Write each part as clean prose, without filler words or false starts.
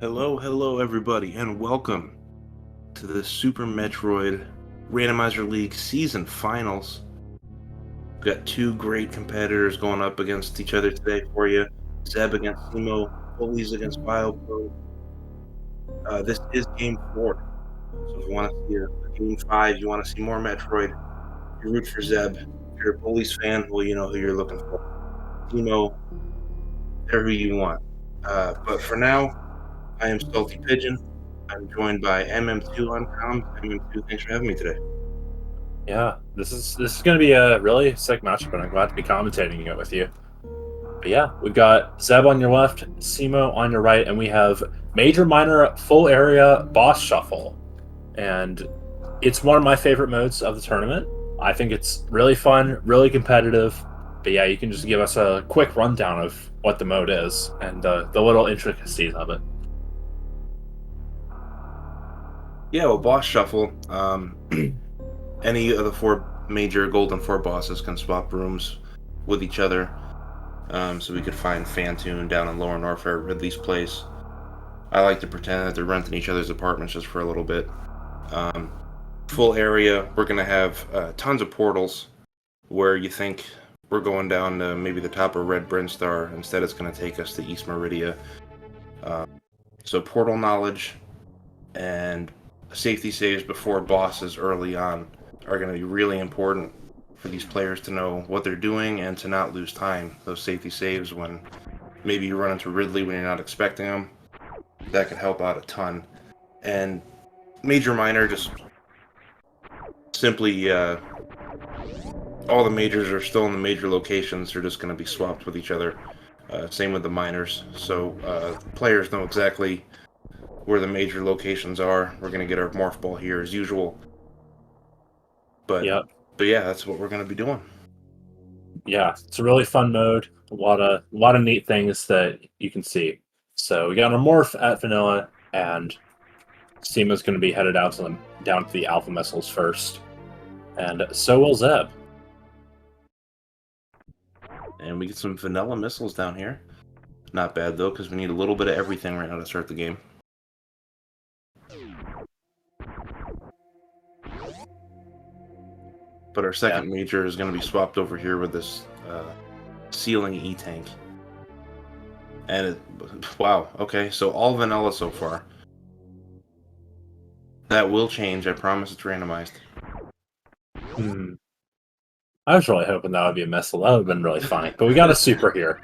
Hello, everybody, and welcome to the Super Metroid Randomizer League Season Finals. We've got two great competitors going up against each other today for you. Zeb against Simo, Bullies against V.I.L.P.L.U.M.E. This is Game 4, so if you want to see a Game 5, you want to see more Metroid, you root for Zeb. If you're a Bullies fan, well, you know who you're looking for. Simo, they're who you want. But for now, I am Salty Pigeon. I'm joined by MM2 on comms. MM2, thanks for having me today. Yeah, this is going to be a really sick matchup, and I'm glad to be commentating it with you. But yeah, we've got Zeb on your left, Simo on your right, and we have major, minor, full area boss shuffle. And it's one of my favorite modes of the tournament. I think it's really fun, really competitive. But yeah, you can just give us a quick rundown of what the mode is and the little intricacies of it. Yeah, well, boss shuffle. Any of the four major Golden Four bosses can swap rooms with each other. So we could find Fantune down in Lower Norfair, Ridley's place. I like to pretend that they're renting each other's apartments just for a little bit. Full area, we're going to have tons of portals where you think we're going down to maybe the top of Red Brinstar. Instead, it's going to take us to East Meridia. So portal knowledge and safety saves before bosses early on are going to be really important for these players to know what they're doing and to not lose time. Those safety saves when maybe you run into Ridley when you're not expecting them, that could help out a ton. And major minor, just simply all the majors are still in the major locations. They're just going to be swapped with each other. Same with the minors. So players know exactly where the major locations are. We're going to get our morph ball here as usual. But yeah, that's what we're going to be doing. Yeah, it's a really fun mode. A lot of neat things that you can see. So we got a morph at vanilla, and Simo's going to be headed down to the alpha missiles first, and so will Zeb. And we get some vanilla missiles down here. Not bad though, because we need a little bit of everything right now to start the game. But our second major is going to be swapped over here with this ceiling E-tank. And wow, okay, so all vanilla so far. That will change, I promise it's randomized. I was really hoping that would be a missile. That would have been really funny. But we got a super here.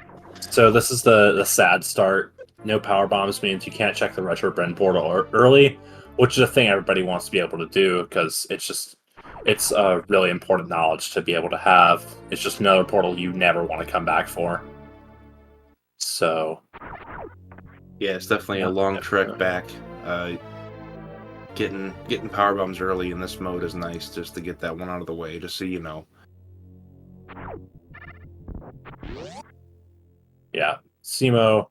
So this is the sad start. No power bombs means you can't check the retro Bren portal early, which is a thing everybody wants to be able to do because it's a really important knowledge to be able to have. It's just another portal you never want to come back for. So yeah, it's definitely a long trek back. Getting power bombs early in this mode is nice, just to get that one out of the way, just so you know. Yeah, Simo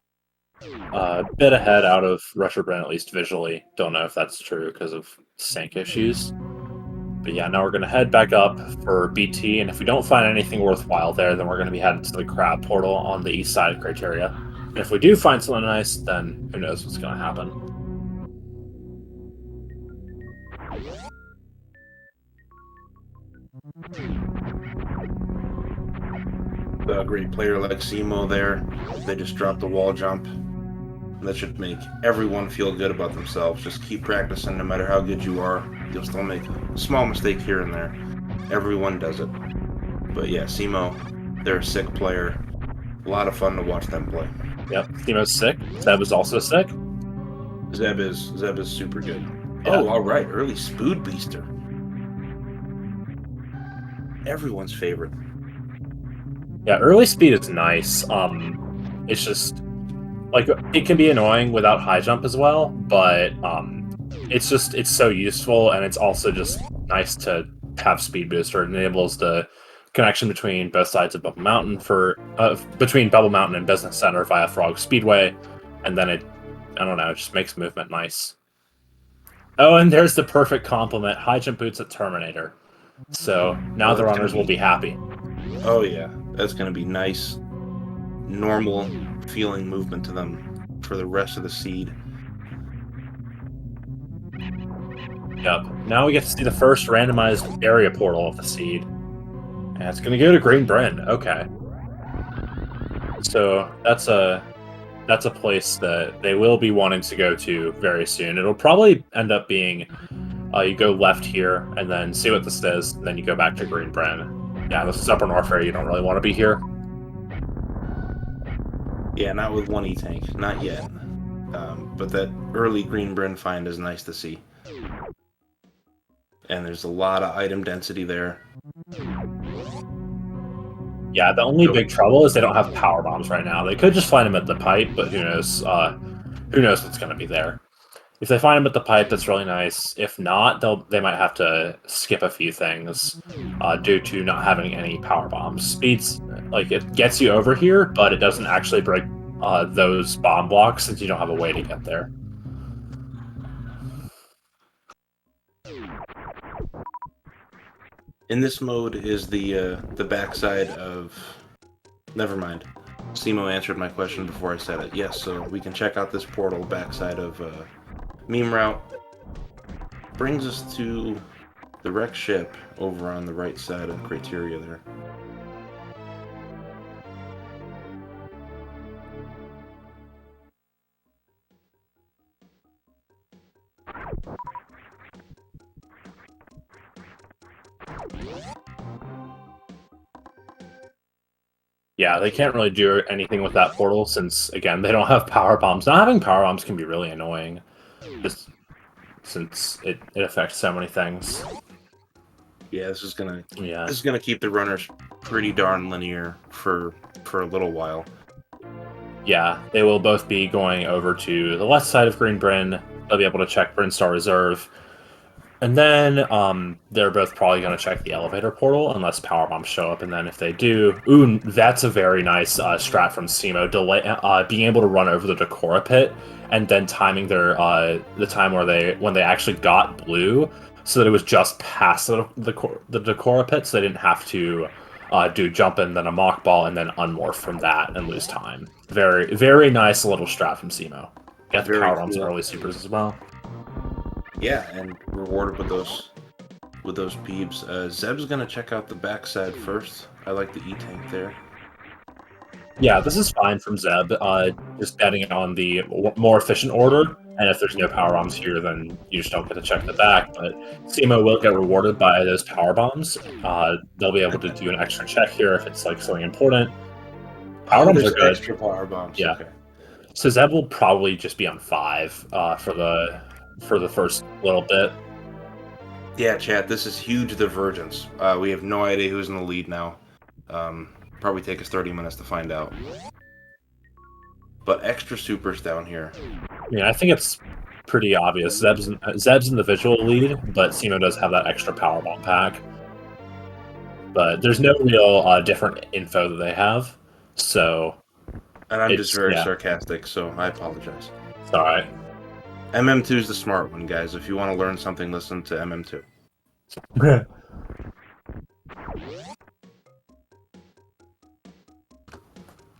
a bit ahead out of Rusher Brand, at least visually. Don't know if that's true because of sync issues. But yeah, now we're going to head back up for BT, and if we don't find anything worthwhile there, then we're going to be headed to the crab portal on the east side of Criteria. And if we do find something nice, then who knows what's going to happen. A great player like Simo there. They just dropped the wall jump. That should make everyone feel good about themselves. Just keep practicing no matter how good you are. You'll still make a small mistake here and there. Everyone does it. But yeah, Simo, they're a sick player. A lot of fun to watch them play. Yep, Simo's sick. Zeb is also sick. Zeb is super good. Yeah. Oh, all right. Early Spood Beaster. Everyone's favorite. Yeah, early speed is nice. It's just like it can be annoying without high jump as well, but it's so useful, and it's also just nice to have speed booster. It enables the connection between both sides of Bubble Mountain between Bubble Mountain and Business Center via Frog Speedway, and then it just makes movement nice. Oh, and there's the perfect complement: high jump boots at Terminator. So now the runners will be happy. Oh yeah, that's going to be nice, normal feeling movement to them for the rest of the seed. Yep. Now we get to see the first randomized area portal of the seed. And it's going to go to Green Bryn. Okay. So that's a place that they will be wanting to go to very soon. It'll probably end up being you go left here and then see what this is, and then you go back to Green Bryn. Yeah, this is Upper North area. You don't really want to be here. Yeah, not with one E-Tank. Not yet. But that early Green Bryn find is nice to see. And there's a lot of item density there. Yeah, the only big trouble is they don't have power bombs right now. They could just find them at the pipe, but who knows? Who knows what's going to be there? If they find them at the pipe, that's really nice. If not, they might have to skip a few things due to not having any power bombs. Speeds, like, it gets you over here, but it doesn't actually break those bomb blocks since you don't have a way to get there. In this mode is the backside of... Never mind. Simo answered my question before I said it. Yes, so we can check out this portal backside of Meme Route. Brings us to the wrecked ship over on the right side of Criteria there. Yeah, they can't really do anything with that portal since, again, they don't have power bombs. Not having power bombs can be really annoying, just since it affects so many things. Yeah, this is gonna keep the runners pretty darn linear for a little while. Yeah, they will both be going over to the left side of Green Bryn. They'll be able to check Bryn Star Reserve. And then they're both probably going to check the elevator portal unless power bombs show up. And then if they do, ooh, that's a very nice strat from Simo. Being able to run over the Decora pit and then timing their the time when they actually got blue, so that it was just past the Decora pit, so they didn't have to do jump and then a mock ball and then unmorph from that and lose time. Very, very nice little strat from Simo. Get the power bombs and early supers as well. Yeah, and rewarded with those peeps. Zeb's gonna check out the backside first. I like the E-Tank there. Yeah, this is fine from Zeb. Just betting it on the more efficient order, and if there's no power bombs here, then you just don't get to check the back. But Simo will get rewarded by those power bombs. They'll be able to do an extra check here if it's like something important. Power bombs are good. Extra power bombs. Yeah. Okay. So Zeb will probably just be on 5 for the first little bit. Yeah, chat. This is huge divergence. We have no idea who's in the lead now. Probably take us 30 minutes to find out. But extra supers down here. Yeah, I think it's pretty obvious. Zeb's in the visual lead, but Simo does have that extra power bomb pack. But there's no real different info that they have, so. And I'm just very sarcastic, so I apologize. It's all right. MM2 is the smart one, guys. If you want to learn something, listen to MM2.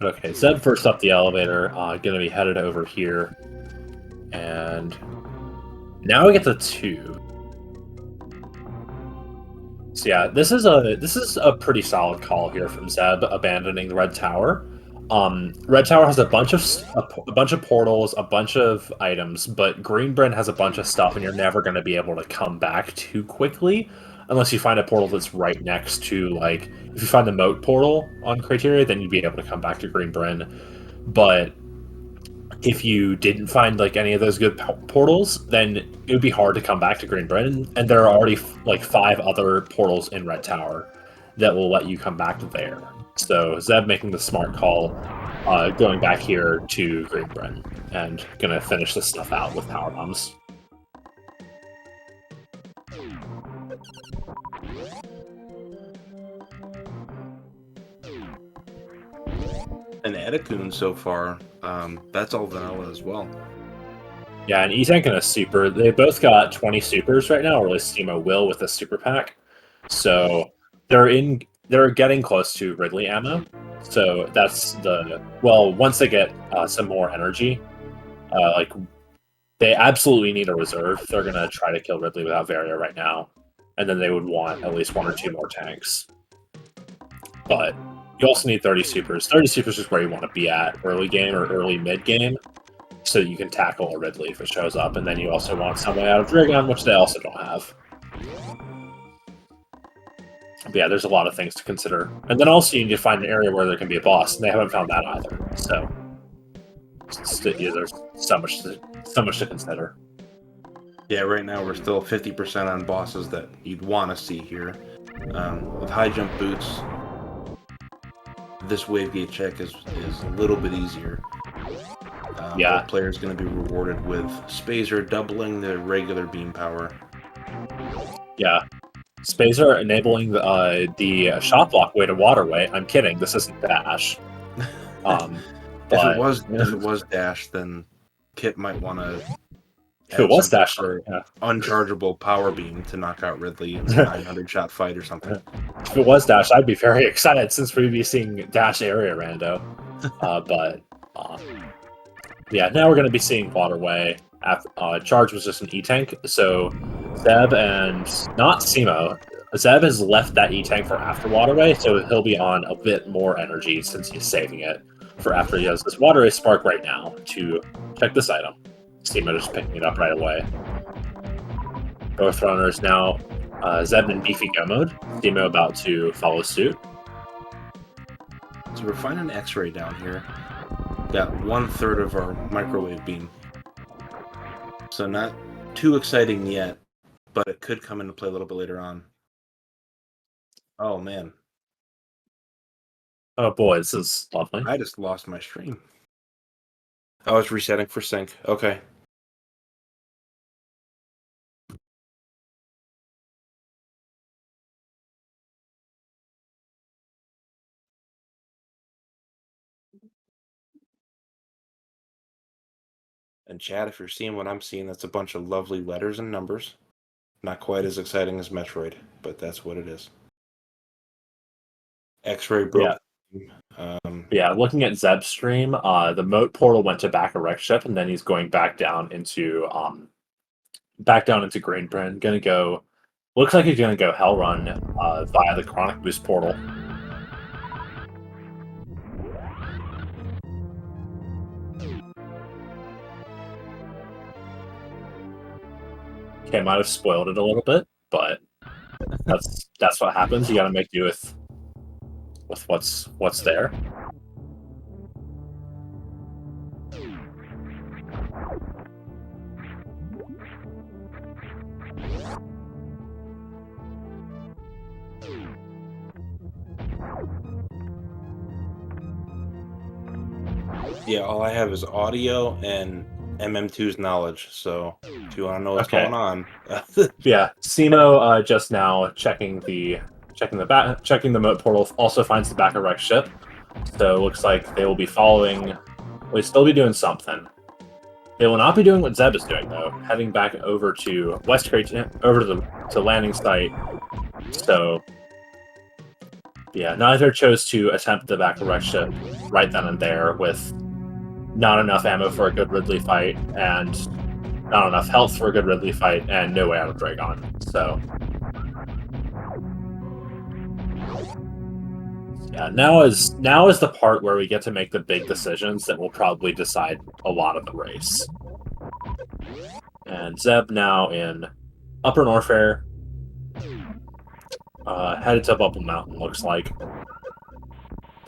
Okay, Zeb first up the elevator, gonna be headed over here. And now we get the 2. So yeah, this is a pretty solid call here from Zeb, abandoning the Red Tower. Red Tower has a bunch of portals, a bunch of items, but Green Bryn has a bunch of stuff, and you're never going to be able to come back too quickly unless you find a portal that's right next to, like, if you find the moat portal on Criteria, then you'd be able to come back to Green Bryn. But if you didn't find like any of those good portals, then it would be hard to come back to Green Bryn, and there are already like 5 other portals in Red Tower that will let you come back there. So Zeb making the smart call, going back here to Green Bryn, and gonna finish this stuff out with power bombs. And Edakun so far, that's all vanilla as well. Yeah, and E-Tank and a super, they both got 20 supers right now, or at least Simo will with a super pack. So they're getting close to Ridley ammo. So that's once they get some more energy, like They absolutely need a reserve. They're going to try to kill Ridley without Varia right now. And then they would want at least 1 or 2 more tanks. But you also need 30 supers. 30 supers is where you want to be at early game or early mid game, so you can tackle a Ridley if it shows up. And then you also want some way out of Dragon, which they also don't have. But yeah, there's a lot of things to consider. And then also you need to find an area where there can be a boss, and they haven't found that either. So there's so much to consider. Yeah, right now we're still 50% on bosses that you'd want to see here. With high jump boots, this wave gate check is a little bit easier. Yeah. Both players going to be rewarded with Spazer doubling their regular beam power. Yeah. Spazer enabling the shot block way to waterway. I'm kidding. This isn't Dash. If it was Dash, then Kit might want to. If it was Dash, for unchargeable power beam to knock out Ridley in a 900 shot fight or something. If it was Dash, I'd be very excited since we'd be seeing Dash area Rando. Yeah, now we're going to be seeing Waterway. Charge was just an E-Tank, so Zeb and not Simo. Zeb has left that E-Tank for after Waterway, so he'll be on a bit more energy since he's saving it for after he has this Waterway Spark right now to check this item. Simo just picking it up right away. Both runners now, Zeb in beefy go mode. Simo about to follow suit. So we're finding X-ray down here. Got 1/3 of our microwave beam. So not too exciting yet, but it could come into play a little bit later on. Oh man. Oh boy, this is lovely. I just lost my stream. I was resetting for sync. Okay. And chat, if you're seeing what I'm seeing, that's a bunch of lovely letters and numbers. Not quite as exciting as Metroid, but that's what it is. X-ray broke. Yeah, looking at Zeb's stream, the moat portal went to back a wreck ship, and then he's going back down into Greenbrand. Gonna go. Looks like he's gonna go Hell Run via the Chronic Boost portal. Okay, might have spoiled it a little bit, but that's what happens. You got to make do with what's there. Yeah, all I have is audio and MM2's knowledge. So if you want to know what's going on, yeah, Simo just now checking the moat portal. Also finds the back of Rex ship. So it looks like they will be following. They'll still be doing something. They will not be doing what Zeb is doing though, heading back over to West Crate, over to landing site. So yeah, neither chose to attempt the back of Rex ship right then and there with not enough ammo for a good Ridley fight and not enough health for a good Ridley fight and no way out of Dragon. So yeah, now is the part where we get to make the big decisions that will probably decide a lot of the race. And Zeb now in Upper Norfair, headed to Bubble Mountain, looks like.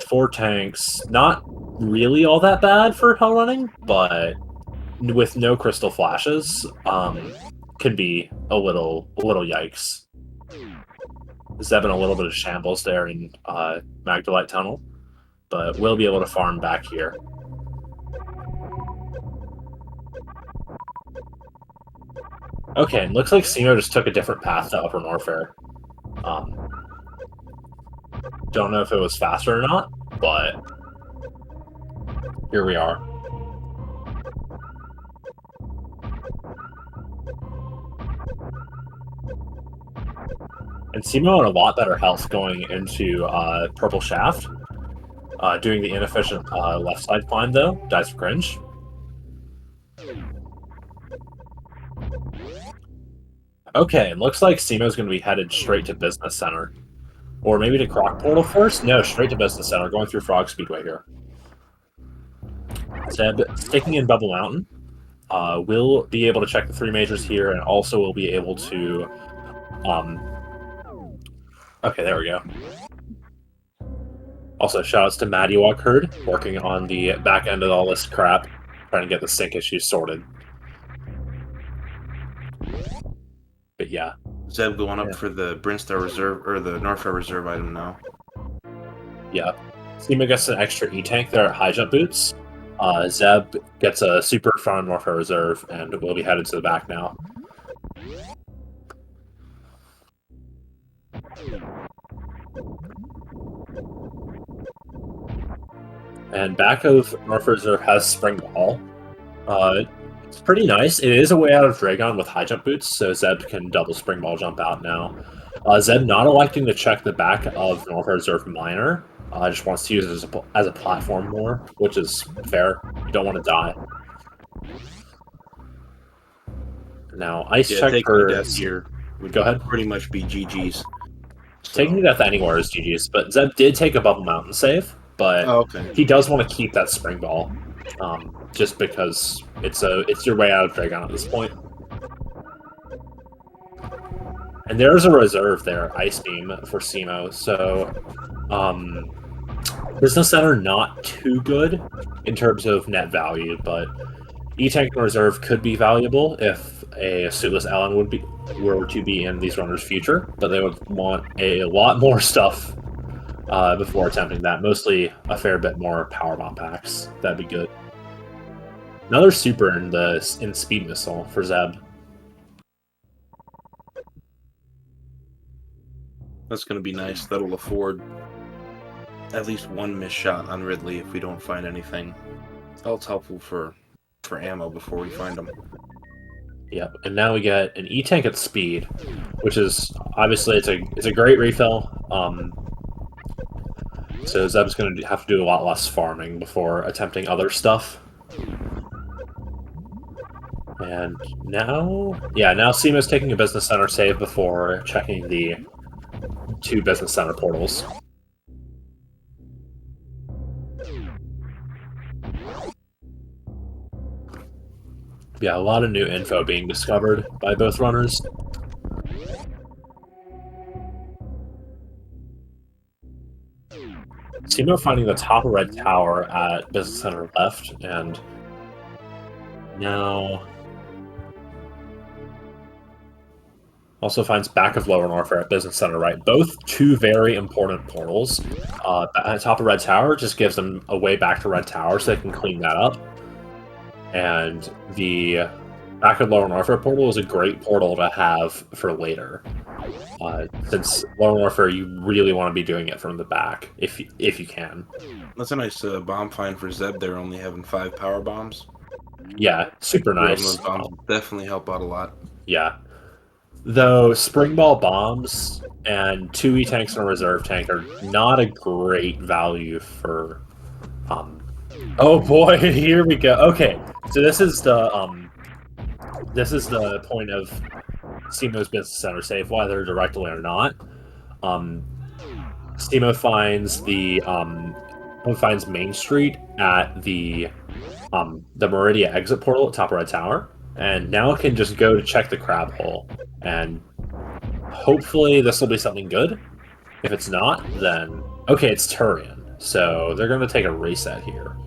4 tanks, not really all that bad for hell running, but with no crystal flashes, can be a little yikes. Zeb in a little bit of shambles there in Magdalite Tunnel, but we'll be able to farm back here. Okay, looks like Sino just took a different path to Upper Norfair. Don't know if it was faster or not, but here we are. And Simo had a lot better health going into Purple Shaft. Doing the inefficient left side climb, though, dies for cringe. Okay, it looks like Simo's going to be headed straight to Business Center. Or maybe to Croc Portal first? No, straight to Business Center, going through Frog Speedway here. Zeb sticking in Bubble Mountain. Will be able to check the 3 majors here, and also will be able to... Okay, there we go. Also, shoutouts to Maddie Walk Herd, working on the back end of all this crap, trying to get the sync issues sorted. But yeah. Zeb going up for the Brinstar Reserve, or the Norfair Reserve item now. Yeah. Simo gets an extra E-Tank there at High Jump Boots. Zeb gets a super front Norfair Reserve, and will be headed to the back now. And back of Norfair Reserve has Spring Ball. It's pretty nice. It is a way out of Dragon with High Jump Boots, so Zeb can double Spring Ball jump out now. Zeb not electing to check the back of Norfair Reserve Minor. Just wants to use it as a platform more, which is fair. You don't want to die. Now, Ice check for... death here would Go ahead. pretty much be GG's. So. Taking death anywhere is GG's, but Zeb did take a Bubble Mountain save, but he does want to keep that Spring Ball, just because it's your way out of Dragon at this point. And there's a reserve there, Ice Beam, for Simo, so Business Center not too good in terms of net value, but E-Tank and Reserve could be valuable if a suitless Ellen were to be in these runners' future, but they would want a lot more stuff before attempting that. Mostly a fair bit more power bomb packs. That'd be good. Another super in Speed Missile for Zeb. That's going to be nice. That'll afford at least one missed shot on Ridley if we don't find anything else helpful for ammo before we find them. Yep, and now we get an E-Tank at speed, which is obviously it's a great refill. So Zeb's going to have to do a lot less farming before attempting other stuff. And now Simo's taking a Business Center save before checking the 2 Business Center portals. Yeah, a lot of new info being discovered by both runners. Simo finding the top of Red Tower at Business Center left, and now also finds back of Lower Norfair at Business Center right. Both 2 very important portals. At top of Red Tower just gives them a way back to Red Tower so they can clean that up. And the back of Lower Norfair portal is a great portal to have for later. Since Lower Norfair, you really want to be doing it from the back, if you can. That's a nice bomb find for Zeb there, only having 5 power bombs. Yeah, super nice. Those bombs definitely help out a lot. Yeah. Though Spring Ball bombs and 2 E-Tanks and a reserve tank are not a great value for... Oh boy, here we go. Okay, so this is the point of Simo's Business Center save, whether directly or not. Simo finds Main Street at the Meridia exit portal at top of Red Tower, and now it can just go to check the crab hole, and hopefully this will be something good. If it's not, then okay, it's Turian, so they're going to take a reset here.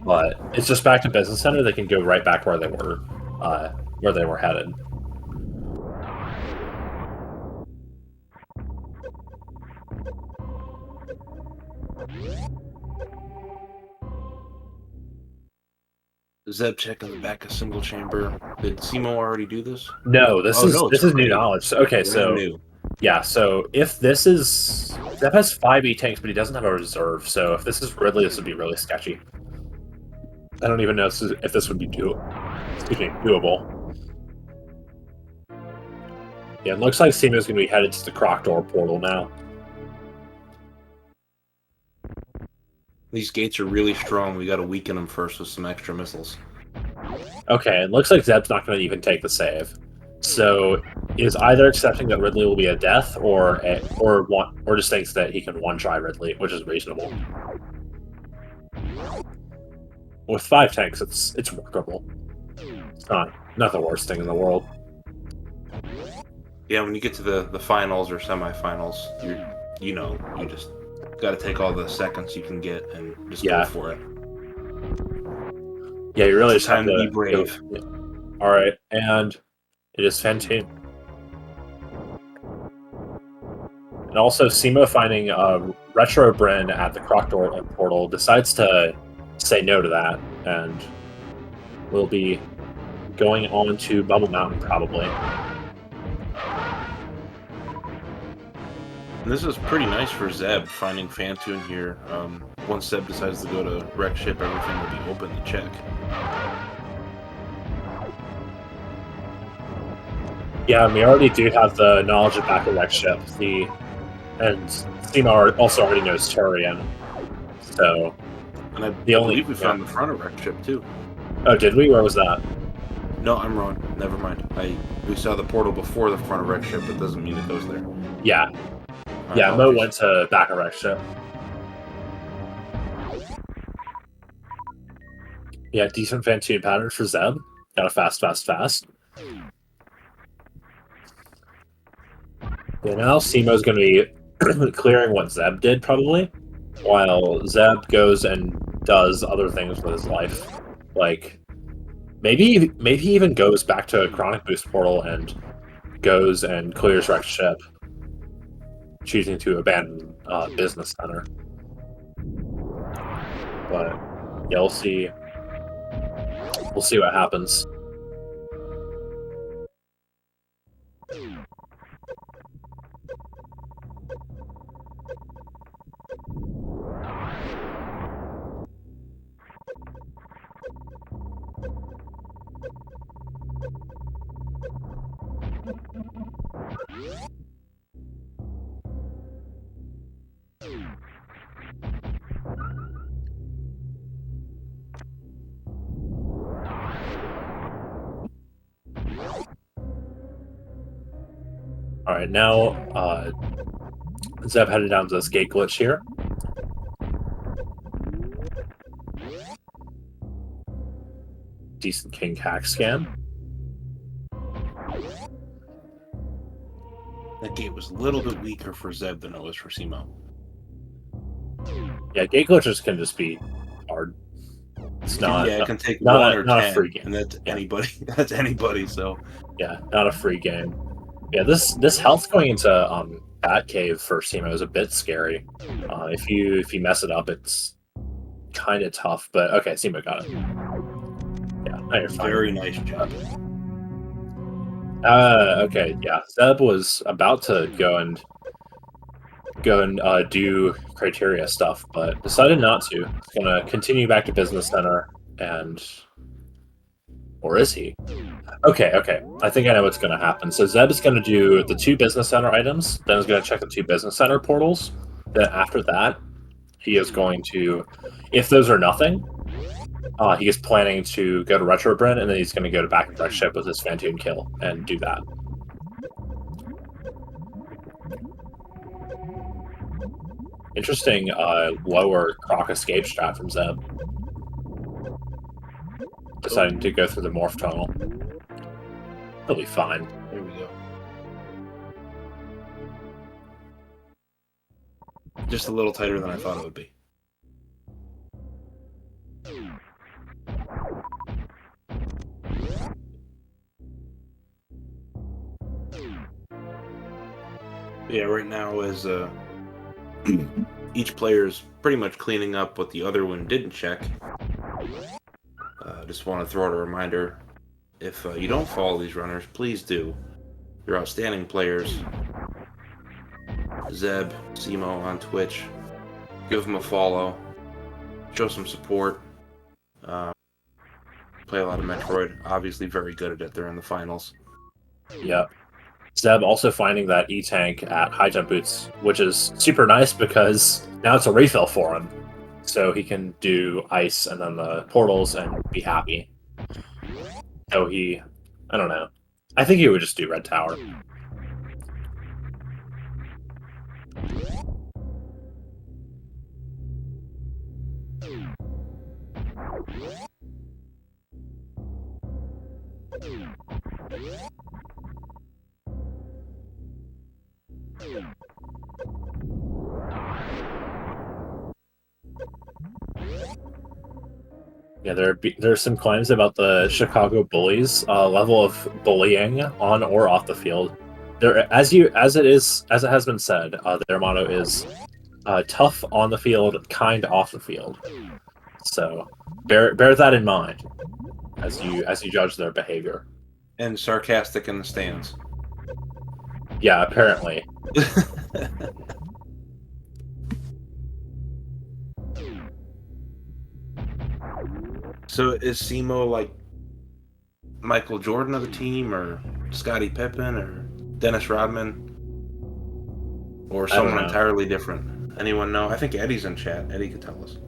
But it's just back to Business Center. They can go right back where they were headed. Zeb checking the back of single chamber. Did Simo already do this? No, this is new knowledge. Okay, so new. Yeah, so if this is... Zeb has 5 E-Tanks, but he doesn't have a reserve, so if this is Ridley, this would be really sketchy. I don't even know if this would be doable. Yeah, it looks like Simo's going to be headed to the Croc Door portal now. These gates are really strong. We got to weaken them first with some extra missiles. Okay, it looks like Zeb's not going to even take the save. So is either accepting that Ridley will be a death, or just thinks that he can one-try Ridley, which is reasonable. With 5 tanks, it's workable. It's not the worst thing in the world. Yeah, when you get to the finals or semifinals, you just got to take all the seconds you can get and just go for it. Yeah, you really it's just have time to be to brave. All right, and it is Fantune. And also, Simo finding Retro Bryn at the Croc portal decides to say no to that, and will be going on to Bubble Mountain probably. And this is pretty nice for Zeb finding Fantune here. Once Zeb decides to go to Wreck Ship, everything will be open to check. Yeah, and we already do have the knowledge of back of Wreck Ship. And Simo also already knows Turian. So, and I believe we found the front of Wreck Ship too. Oh, did we? Where was that? No, I'm wrong. Never mind. We saw the portal before the front of Wreck Ship, but doesn't mean it goes there. Yeah. Yeah, Mo went to back of Wreck Ship. Yeah, decent Fantune pattern for Zeb. Got a fast. Yeah, now Simo's going to be clearing what Zeb did, probably, while Zeb goes and does other things with his life. Like, maybe he even goes back to Chronic Boost Portal and goes and clears Wreck Ship, choosing to abandon Business Center. But, yeah, we'll see. We'll see what happens. Alright, now Zeb headed down to this gate glitch here. Decent King hack scan. That gate was a little bit weaker for Zeb than it was for Simo. Yeah, gate glitches can just be hard. It's not. Yeah, it can take not 1 or 10, a free game, and that's anybody. That's anybody. So yeah, not a free game. Yeah, this health going into Batcave for Simo is a bit scary. If you mess it up, it's kind of tough. But okay, Simo got it. Yeah, now you're fine. Very nice job. Okay, yeah. Zeb was about to go and do criteria stuff, but decided not to. He's gonna continue back to Business Center, or is he? Okay. I think I know what's gonna happen. So Zeb is gonna do the 2 Business Center items, then he's gonna check the 2 Business Center portals. Then after that, he is going to, if those are nothing, he is planning to go to Retro Bryn, and then he's going to go to back and Wreck Ship with his Fantune kill and do that. Interesting lower Croc escape strat from Zeb. Deciding to go through the morph tunnel. He'll be fine. There we go. Just a little tighter than I thought it would be. Yeah, right now as each player is pretty much cleaning up what the other one didn't check. Just want to throw out a reminder, if you don't follow these runners, please do. They're outstanding players. Zeb, Simo on Twitch, give them a follow, show some support. Play a lot of Metroid, obviously very good at it. They're in the finals. Yeah. Zeb also finding that E-Tank at High Jump Boots, which is super nice because now it's a refill for him. So he can do ice and then the portals and be happy. So I don't know. I think he would just do red tower. Yeah, there's some claims about the Chicago Bullies level of bullying on or off the field. There, as it has been said, their motto is tough on the field, kind off the field. So bear that in mind as you judge their behavior. And sarcastic in the stands. Yeah, apparently. So is Simo like Michael Jordan of the team, or Scottie Pippen, or Dennis Rodman, or I don't someone know. entirely different? Anyone know? I think Eddie's in chat. Eddie could tell us.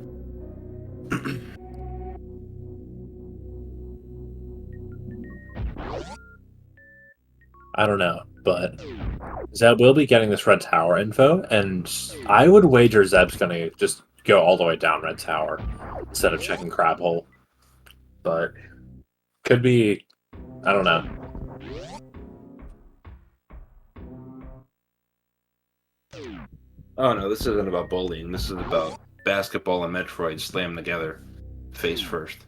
I don't know, but Zeb will be getting this red tower info, and I would wager Zeb's gonna just go all the way down red tower instead of checking crab hole. But could be, I don't know. Oh no, this isn't about bullying. This is about basketball and Metroid slammed together, face first.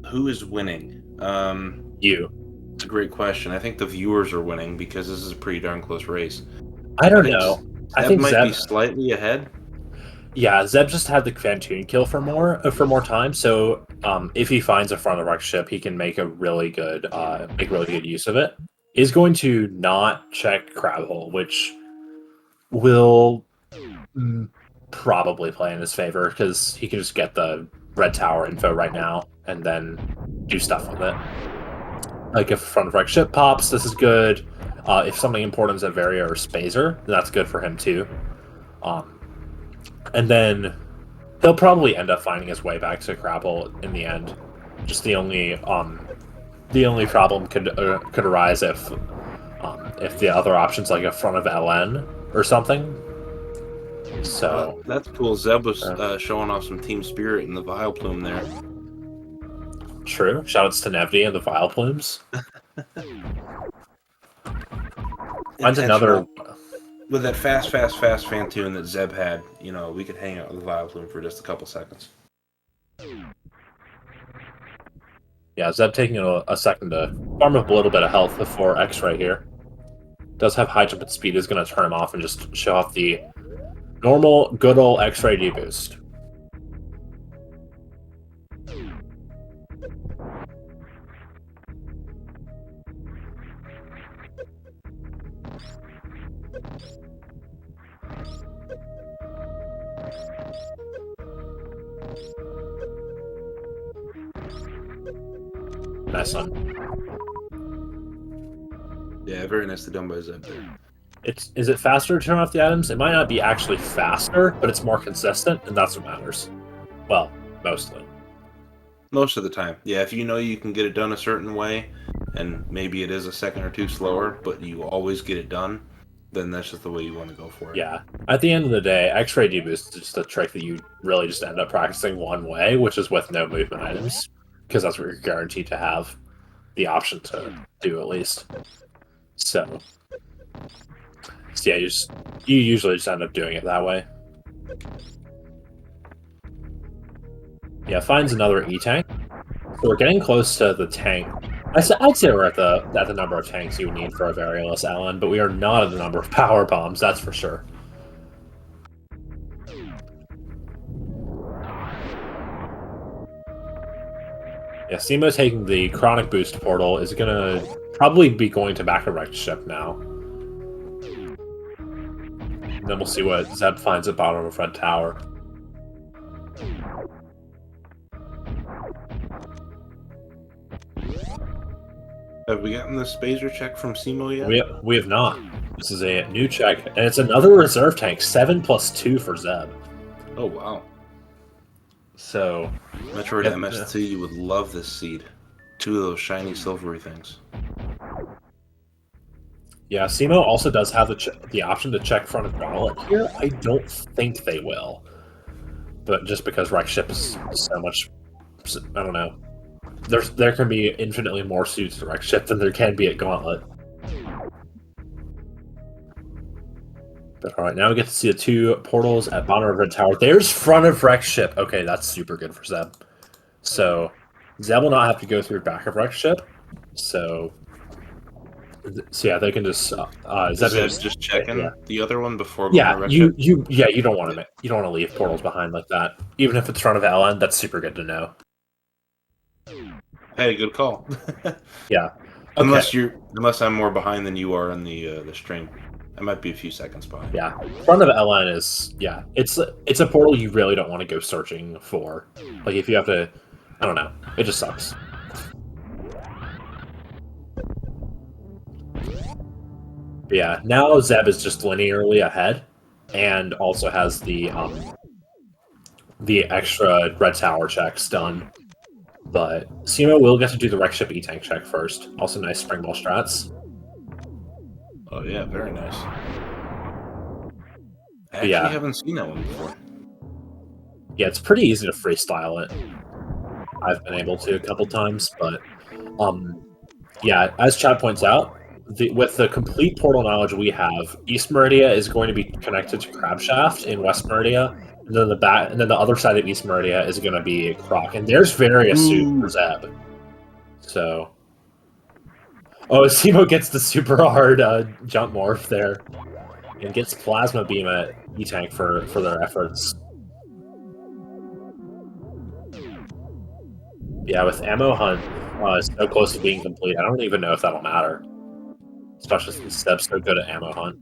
Who is winning? You. It's a great question. I think the viewers are winning because this is a pretty darn close race. I don't know. I think might Zeb be slightly ahead. Yeah, Zeb just had the Fantoon kill for more time. So if he finds a front of the wreck ship, he can make a really good use of it. Is going to not check crab hole, which will probably play in his favor because he can just get the red tower info right now and then do stuff with it. Like if front of wreck ship pops, this is good. If something important is a Varia or Spazer, that's good for him too. And then he'll probably end up finding his way back to Grapple in the end. Just the only problem could arise if the other option's like a front of LN or something. So that's cool. Zeb was showing off some team spirit in the V.I.L.E.P.L.U.M.E there. True. Shoutouts to Nevdi and the V.I.L.P.L.U.M.Es. Finds another. With that fast Fantoon that Zeb had, we could hang out with the V.I.L.P.L.U.M.E for just a couple seconds. Yeah, Zeb taking a second to farm up a little bit of health before X-Ray here. Does have high jump and speed, is going to turn him off and just show off the normal, good old X-Ray deboost. Nice one. Yeah, very nicely done by Zeb there. Is it faster to turn off the items? It might not be actually faster, but it's more consistent, and that's what matters. Well, mostly. Most of the time. Yeah, if you know you can get it done a certain way, and maybe it is a second or two slower, but you always get it done, then that's just the way you want to go for it. Yeah. At the end of the day, X-Ray deboost is just a trick that you really just end up practicing one way, which is with no movement items, because that's what you're guaranteed to have the option to do at least. So yeah, you usually just end up doing it that way. Yeah, finds another E-tank. So we're getting close to the tank. I'd say we're at the number of tanks you would need for a Variolous LN, but we are not at the number of power bombs, that's for sure. Yeah, Simo taking the Chronic Boost portal is gonna probably be going to back a wrecked ship now. And then we'll see what Zeb finds at bottom of Red Tower. Have we gotten the Spazer check from Simo yet? We have not. This is a new check, and it's another reserve tank, 7+2 for Zeb. Oh, wow. So, Metroid yep, MS2 would love this seed. 2 of those shiny silvery things. yeah. SEMO also does have the option to check front of Gauntlet here. I don't think they will, but just because Wreck Ship is so much, I don't know. There can be infinitely more suits to Wreck Ship than there can be at Gauntlet. But all right, now we get to see the 2 portals at bottom of Red Tower. There's front of Wreck Ship. Okay, that's super good for Zeb. So Zeb will not have to go through back of Wreck Ship. So yeah, they can just Zeb Is can Zeb just just yeah. checking the other one before going to Yeah, Wreck Ship? you don't want to leave portals behind like that. Even if it's front of LN, that's super good to know. Hey, good call. Yeah. Okay. Unless I'm more behind than you are in the stream. I might be a few seconds behind. Yeah. Front of LN is it's a portal you really don't want to go searching for. Like if you have to, I don't know, it just sucks. But yeah, now Zeb is just linearly ahead, and also has the extra red tower checks done. But Simo will get to do the Wreck Ship E-Tank check first. Also nice spring ball strats. Oh yeah, very nice. I But actually yeah, haven't seen that one before. yeah, it's pretty easy to freestyle it. I've been able to a couple times, but yeah, as Chad points out, with the complete portal knowledge we have, East Meridia is going to be connected to Crabshaft in West Meridia, and then the other side of East Meridia is going to be Croc, and there's various suits for Zeb. So, Simo gets the super hard jump morph there, and gets Plasma Beam at E-Tank for their efforts. Yeah, with Ammo Hunt so close to being complete, I don't even know if that'll matter. Especially since Zeb's so good at Ammo Hunt.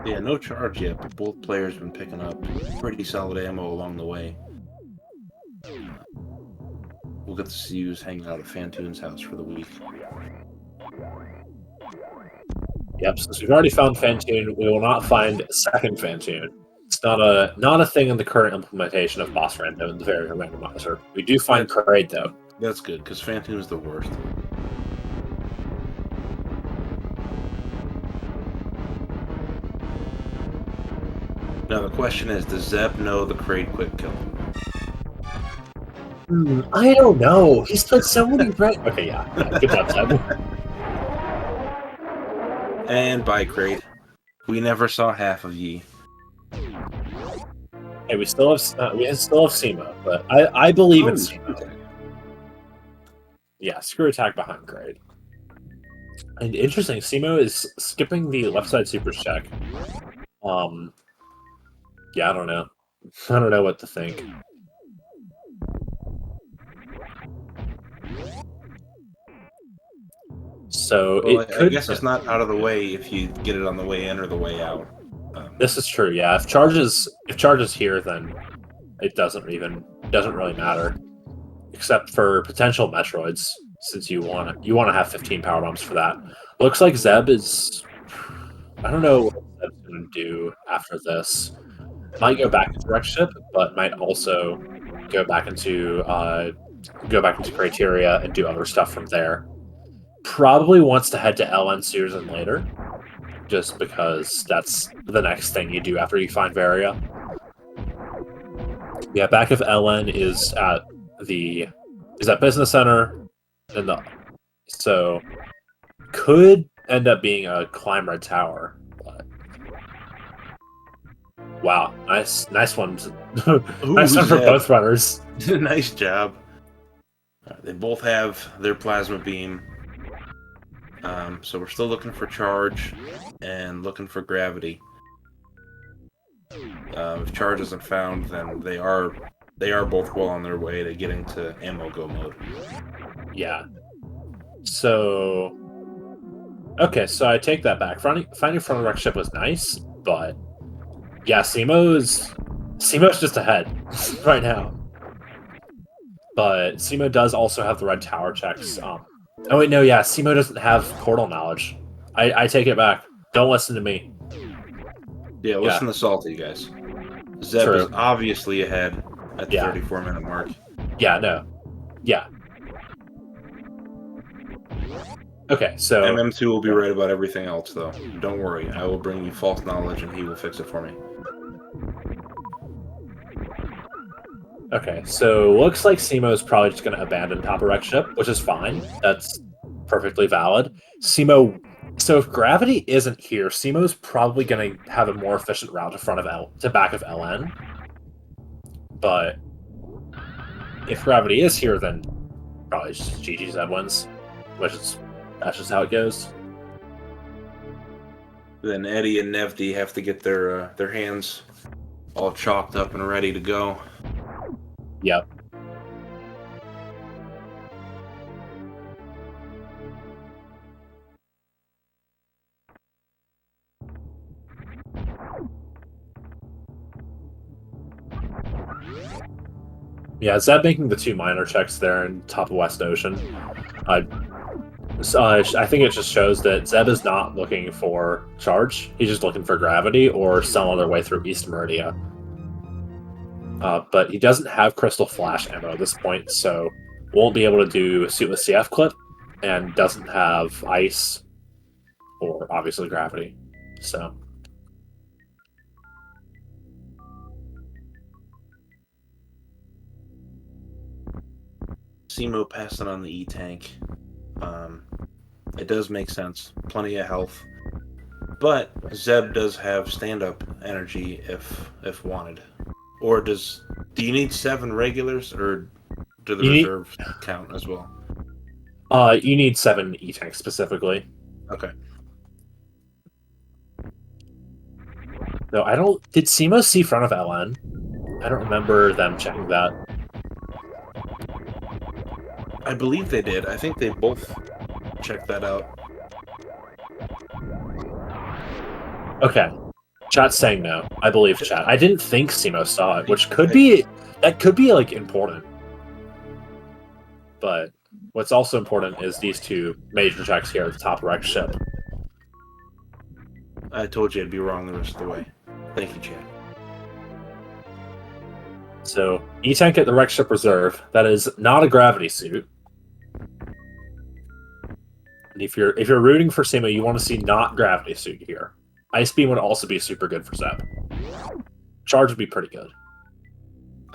Yeah, no charge yet, but both players have been picking up pretty solid ammo along the way. We'll get to see who's hanging out at Fantoon's house for the week. Yep, since we've already found Fantoon, we will not find a second Fantoon. It's not a thing in the current implementation of Boss Rando in the Variant Randomizer. We do find Kraid, though. That's good, because Fantoon's the worst. Now the question is, does Zeb know the Kraid quick kill? I don't know. He's played so many Okay, yeah. Good job, Zeb. And bye, Kraid. We never saw half of ye. Hey, we still have Simo, but I believe in Simo. Yeah, screw attack behind Kraid. And interesting, Simo is skipping the left side super check. Yeah, I don't know. I don't know what to think. So I guess it's not out of the way if you get it on the way in or the way out. This is true. Yeah, if charge is here, then it doesn't really matter, except for potential Metroids, since you want to have 15 power bombs for that. Looks like Zeb is. I don't know what Zeb's going to do after this. Might go back into Wreck Ship, but might also go back into Criteria and do other stuff from there. Probably wants to head to LN sooner than later, just because that's the next thing you do after you find Varia. Yeah, back of LN is at Business Center, and so could end up being a Climb Red Tower. But wow, nice one, nice one for both runners. Nice job. They both have their plasma beam. So we're still looking for charge and looking for gravity. If charge isn't found, then they are both well on their way to getting to ammo go mode. Yeah. So okay, so I take that back. Finding front of Wreck Ship was nice, but yeah, Simo's just ahead right now. but Simo does also have the red tower checks. Oh wait, no, yeah, Simo doesn't have portal knowledge. I take it back. Don't listen to me. Yeah, listen to Salty, guys. Zeb True. is obviously ahead at the Yeah. 34-minute mark. Yeah, no. Yeah. Okay, so... MM2 will be right about everything else, though. Don't worry, I will bring you false knowledge and he will fix it for me. Okay, so looks like Simo is probably just going to abandon Top Erect ship, which is fine. That's perfectly valid. Simo... So if Gravity isn't here, Simo's probably going to have a more efficient route to back of LN. But if Gravity is here, then probably just GG's that wins. That's just how it goes. Then Eddie and Nevdi have to get their hands all chalked up and ready to go. Yep. Yeah, Zeb making the 2 minor checks there in top of West Ocean. I think it just shows that Zeb is not looking for charge. He's just looking for gravity or some other way through East Meridia. But he doesn't have Crystal Flash ammo at this point, so won't be able to do Suitless CF clip, and doesn't have ice or obviously gravity. So Simo passing on the E-Tank. It does make sense. Plenty of health. But Zeb does have stand-up energy if wanted. Or do you need 7 regulars, or do the reserves count as well? You need 7 E-Tanks specifically. Okay. No, I don't... Did Simo see front of LN? I don't remember them checking that. I believe they did. I think they both checked that out. Okay. Chat's saying no. I believe chat. I didn't think Simo saw it, which could be... That could be, like, important. But what's also important is these 2 major checks here at the top Erect ship. I told you I'd be wrong the rest of the way. Thank you, chat. So, E-Tank at the Wreck Ship Reserve. That is not a gravity suit. And if you're rooting for Simo, you want to see not gravity suit here. Ice Beam would also be super good for Zeb. Charge would be pretty good.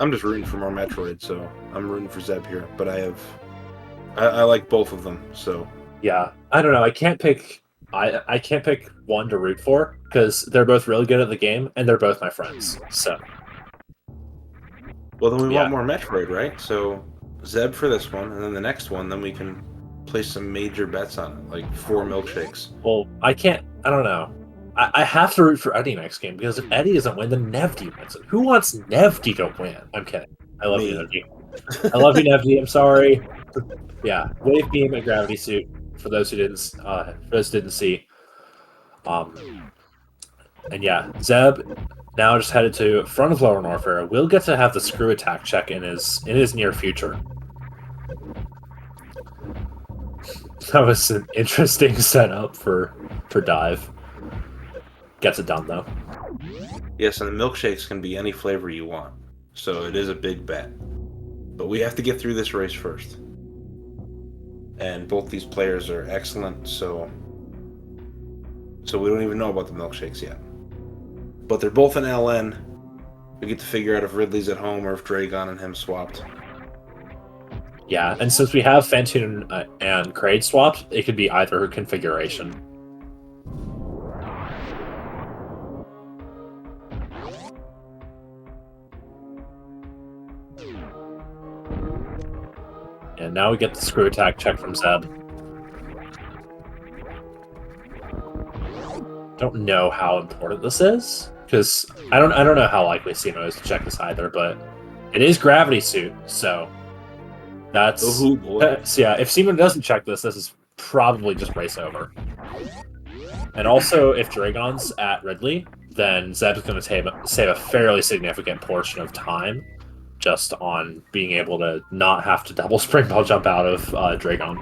I'm just rooting for more Metroid, so I'm rooting for Zeb here. But I like both of them, so... Yeah, I don't know. I can't pick one to root for, because they're both really good at the game, and they're both my friends, so... Well, then we want more Metroid, right? So, Zeb for this one, and then the next one, then we can place some major bets on it, like 4 milkshakes. Well, I don't know. I have to root for Eddie next game, because if Eddie doesn't win, then Nevdi wins it. Who wants Nevdi to win? I'm kidding. I love you, Nevdi. I love you, Nevdi. I'm sorry. Yeah, Wave Beam and Gravity Suit, for those who didn't see. And yeah, Zeb now just headed to front of Lower Norfair. Will get to have the screw attack check in his near future. That was an interesting setup for Dive. Gets it done though. Yes, and the milkshakes can be any flavor you want, so it is a big bet. But we have to get through this race first. And both these players are excellent, so we don't even know about the milkshakes yet. But they're both in LN. We get to figure out if Ridley's at home or if Dragon and him swapped. Yeah, and since we have Fantoon and Kraid swapped, it could be either configuration. And now we get the screw attack check from Zeb. Don't know how important this is, because I don't know how likely Simo is to check this either, but it is Gravity Suit, so that's... Oh, boy. So yeah, if Simo doesn't check this is probably just race over. And also, if Dragon's at Ridley, then Zeb's going to save a fairly significant portion of time just on being able to not have to double spring ball jump out of Dragon.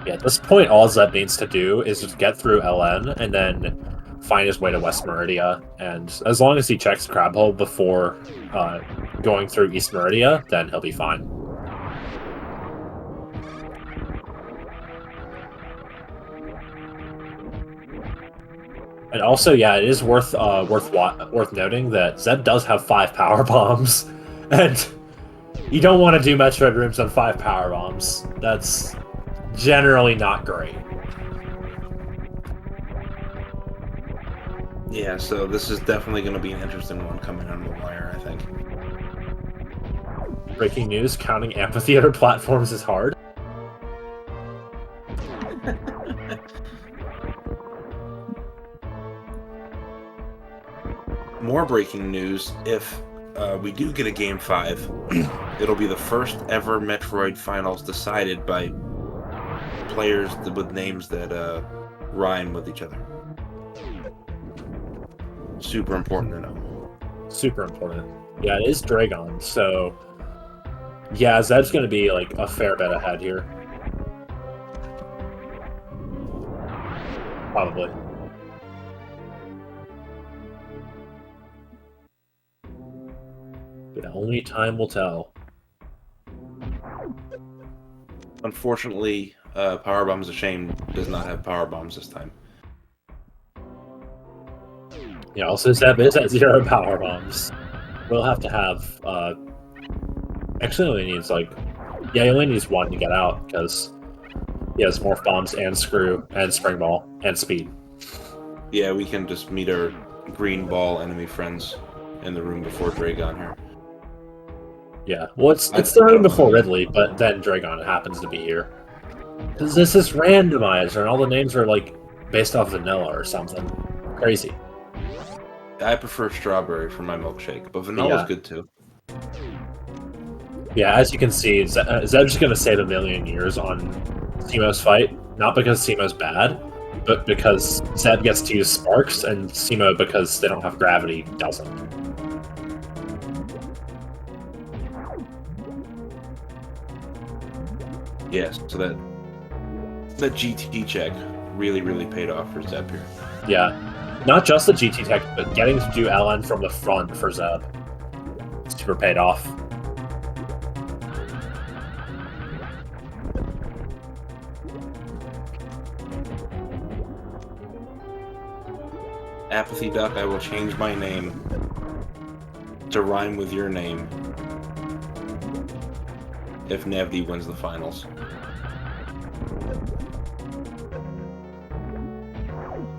Yeah, at this point, all Zeb needs to do is just get through LN and then find his way to West Meridia. And as long as he checks Crab Hole before going through East Meridia, then he'll be fine. And also, yeah, it is worth noting that Zeb does have 5 power bombs, and you don't want to do Metroid rooms on 5 power bombs. That's generally not great. Yeah, so this is definitely going to be an interesting one coming on the wire, I think. Breaking news, counting amphitheater platforms is hard. More breaking news, if we do get a Game 5, it'll be the first ever Metroid finals decided by players with names that rhyme with each other. Super important to know. Super important. Yeah, it is Dragon, so yeah, Zeb's going to be like a fair bit ahead here. Probably. But only time will tell. Unfortunately, Power Bombs of Shame does not have Power Bombs this time. Yeah, also Zeb is at 0 power bombs. We'll have to have actually only needs like he only needs 1 to get out because he has Morph Bombs and Screw and Spring Ball and Speed. Yeah, we can just meet our green ball enemy friends in the room before Dragon here. Yeah, well, it's the room before Ridley, but then Dragon happens to be here. Because this is Randomizer, and all the names are, like, based off vanilla or something. Crazy. I prefer strawberry for my milkshake, but vanilla's good, too. Yeah, as you can see, Zeb's just going to save a million years on Simo's fight. Not because Simo's bad, but because Zeb gets to use Sparks, and Simo, because they don't have gravity, doesn't. Yes, so that GT check really paid off for Zeb here. Yeah, not just the GT tech, but getting to do LN from the front for Zeb. Super paid off. Apathy Duck, I will change my name to rhyme with your name if Navdi wins the finals.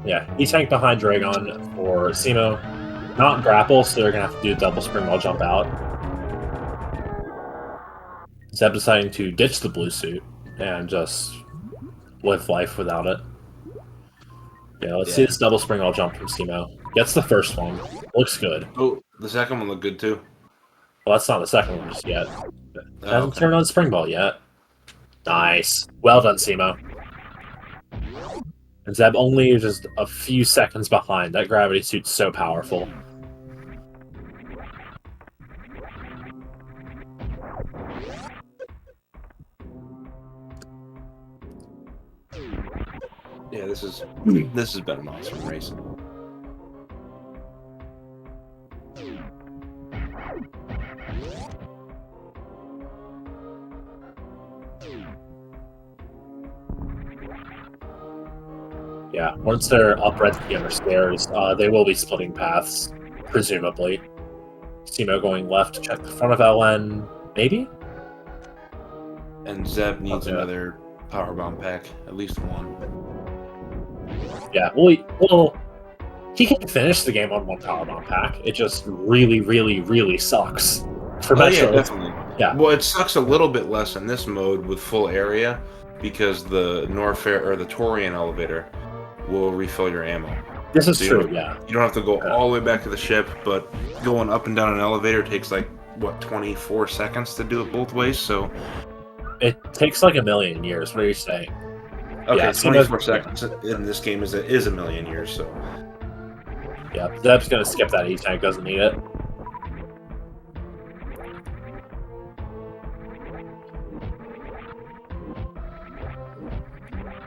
Yeah, E-Tank behind Dragon for Simo. Not grapple, so they're going to have to do a double spring ball jump out. Zeb deciding to ditch the blue suit and just live life without it. Yeah, let's see this double spring ball jump from Simo. Gets the first one. Looks good. Oh, the second one looked good too. Well, that's not the second one just yet. Hasn't turned on spring ball yet. Nice. Well done, Simo. And Zeb only just a few seconds behind. That gravity suit's so powerful. Yeah, this has been an awesome race. Yeah, once they're up red the other stairs, they will be splitting paths, presumably. Simo going left to check the front of LN, maybe? And Zeb needs another power bomb pack, at least one. Yeah, well, he can finish the game on 1 power bomb pack. It just really sucks for Metro. Yeah, definitely. Yeah. Well, it sucks a little bit less in this mode with full area because the Norfair or the Torian elevator will refill your ammo. This is true, yeah. You don't have to go all the way back to the ship, but going up and down an elevator takes like, what, 24 seconds to do it both ways, so It takes like a million years. What are you saying? Okay, Yeah, 24 seconds in this game is a million years, so... Yeah, Zeb's gonna skip that E-Tank, doesn't need it.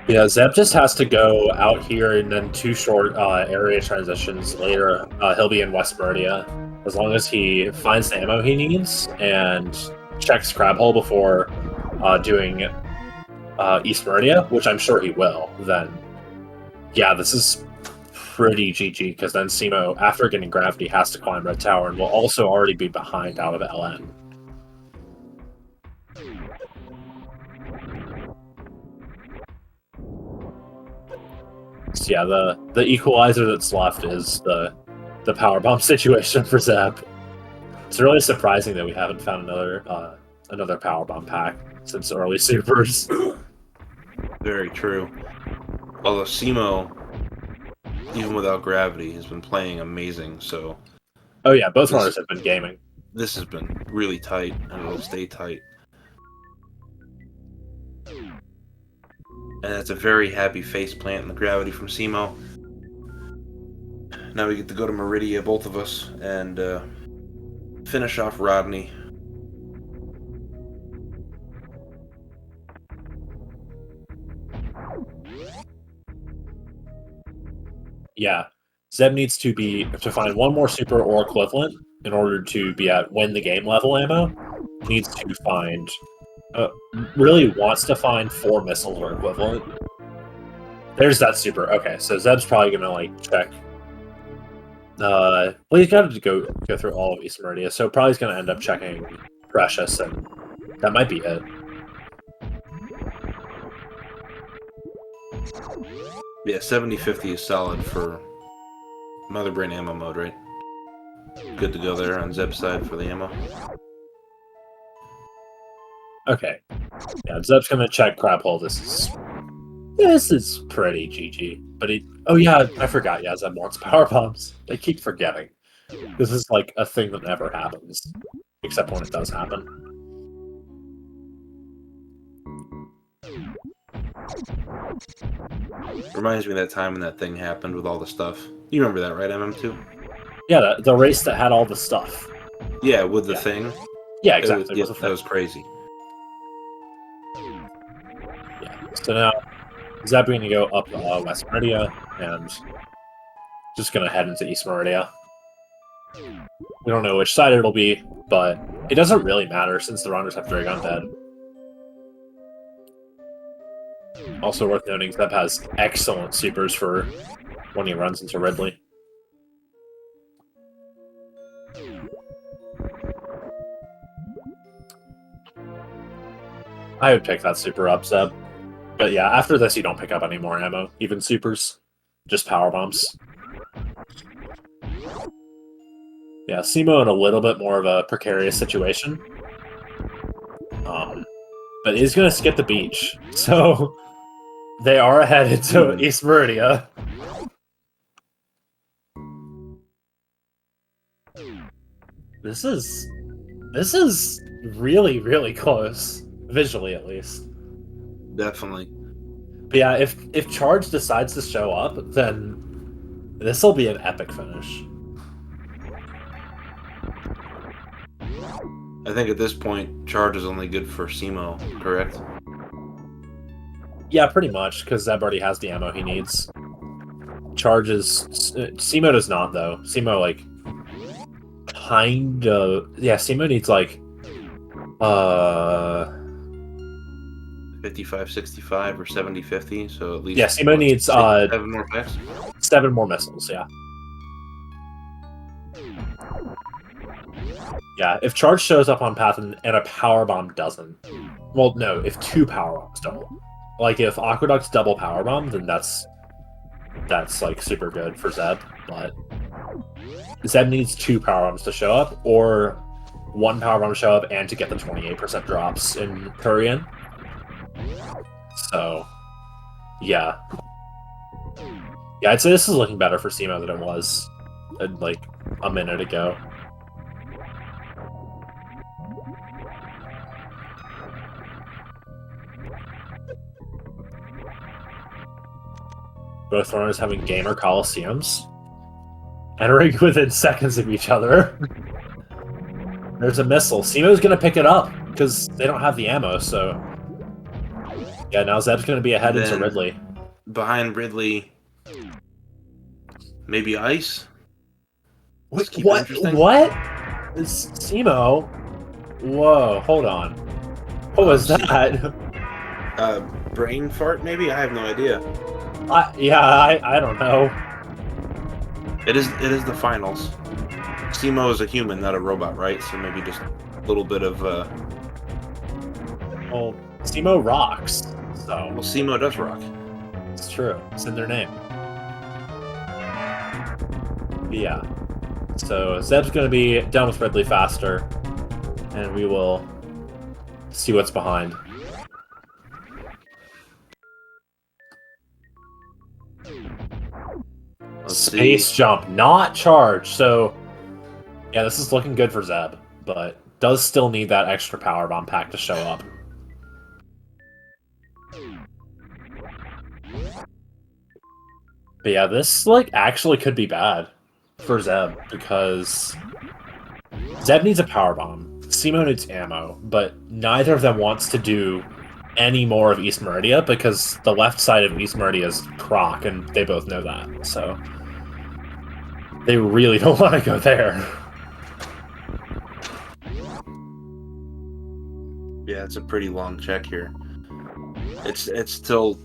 Yeah, Zeb just has to go out here and then 2 short area transitions later. He'll be in West Meridia. As long as he finds the ammo he needs and checks Crab Hole before doing East Meridia, which I'm sure he will, then yeah, this is pretty GG, because then Simo, after getting Gravity, has to climb Red Tower and will also already be behind out of LN. So yeah, the equalizer that's left is the power bomb situation for Zeb. It's really surprising that we haven't found another power bomb pack since early supers. Very true. Although Simo, even without Gravity, has been playing amazing, so... Oh yeah, both runners have been gaming. This has been really tight, and it'll stay tight. And that's a very happy face plant in the Gravity from Simo. Now we get to go to Meridia, both of us, and finish off Rodney. Yeah, Zeb needs to find one more super or equivalent in order to be at win the game level ammo. He needs to find, really wants to find 4 missiles or equivalent. There's that super. Okay, so Zeb's probably gonna like check. Well, he's got to go through all of East Meridia, so probably he's gonna end up checking Precious, and that might be it. Yeah, 70-50 is solid for Mother Brain ammo mode, right? Good to go there on Zeb's side for the ammo. Okay. Yeah, Zeb's gonna check Crab Hole. This is pretty GG. But oh yeah, I forgot. Yeah, Zeb wants power bombs. I keep forgetting. This is like a thing that never happens, except when it does happen. Reminds me of that time when that thing happened with all the stuff. You remember that, right, MM2? Yeah, the race that had all the stuff. Yeah, with the thing. Yeah, exactly. That was crazy. Yeah. So now Zeb's going to go up West Meridia and just going to head into East Meridia. We don't know which side it'll be, but it doesn't really matter since the runners have Dragon dead. Also worth noting, Zeb has excellent supers for when he runs into Ridley. I would pick that super up, Zeb. But yeah, after this, you don't pick up any more ammo, even supers. Just power bombs. Yeah, Simo in a little bit more of a precarious situation. But he's going to skip the beach. So they are headed to East Meridia. This is really, really close. Visually, at least. Definitely. But yeah, if Charge decides to show up, then this will be an epic finish. I think at this point, Charge is only good for Simo, correct? Yeah, pretty much, because Zeb already has the ammo he needs. Charge is... Simo does not, though. Simo, like, kind of... Yeah, Simo needs, like... 55-65 or 70-50, so at least... Yeah, Simo needs... 7 more packs? 7 more missiles, yeah. Yeah, if Charge shows up on path and a power bomb doesn't... Well, no, if 2 power bombs don't. Like, if Aqueduct's double power bomb, then that's like, super good for Zeb, but... Zeb needs 2 power bombs to show up, or 1 power bomb to show up and to get the 28% drops in Korean. So, yeah. Yeah, I'd say this is looking better for Simo than it was, like, a minute ago. Both runners having gamer coliseums. Entering within seconds of each other. There's a missile. Simo's gonna pick it up, because they don't have the ammo, so... Yeah, now Zeb's gonna be ahead into Ridley. Behind Ridley... Maybe Ice? Wait, what? What? It's Simo? Whoa, hold on. What was that? Brain fart, maybe? I have no idea. I don't know. It is the finals. Simo is a human, not a robot, right? So maybe just a little bit of, Well, Simo rocks, so... Well, Simo does rock. It's true. It's in their name. But yeah. So, Zeb's gonna be done with Ridley faster, and we will see what's behind. Space jump, not charge. So, yeah, this is looking good for Zeb, but does still need that extra power bomb pack to show up. But yeah, this actually could be bad for Zeb because Zeb needs a power bomb. Simo needs ammo, but neither of them wants to do any more of East Meridia because the left side of East Meridia is Croc, and they both know that. So they really don't want to go there. Yeah, it's a pretty long check here. It's still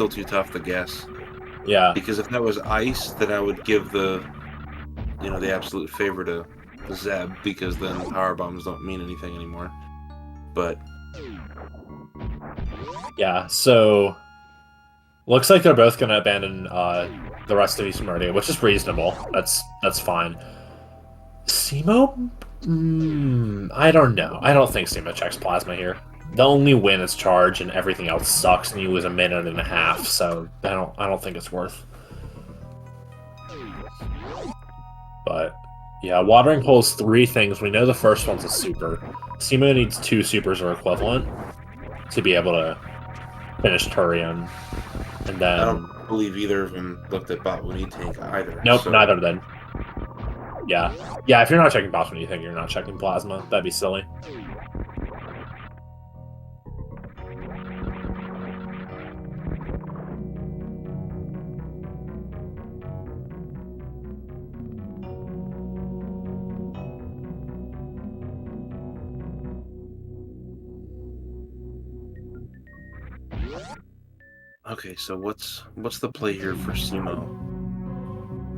too tough to guess. Yeah. Because if that was Ice, then I would give the absolute favor to Zeb, because then power bombs don't mean anything anymore. But yeah, so looks like they're both gonna abandon the rest of East Meridia, which is reasonable. That's fine. Simo? I don't know. I don't think Simo checks plasma here. The only win is charge, and everything else sucks, and you lose a minute and a half. So I don't think it's worth. But yeah, watering hole's 3 things. We know the first one's a super. Simo needs 2 supers or equivalent to be able to finish Turian, and then I don't believe either of them looked at bot when you tank either. Nope, so... neither then. Yeah. If you're not checking bots when you think you're not checking plasma, that'd be silly. Okay, so what's the play here for Simo?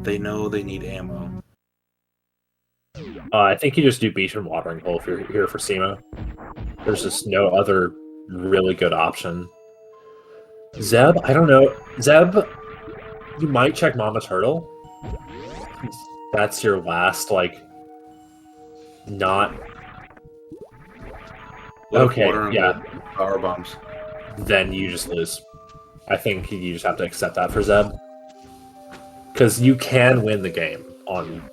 They know they need ammo. I think you just do beach and watering hole if you're here for Simo. There's just no other really good option. Zeb, I don't know. Zeb, you might check Mama Turtle. That's your last, not... Okay, yeah. Power bombs. Then you just lose. I think you just have to accept that for Zeb. Because you can win the game on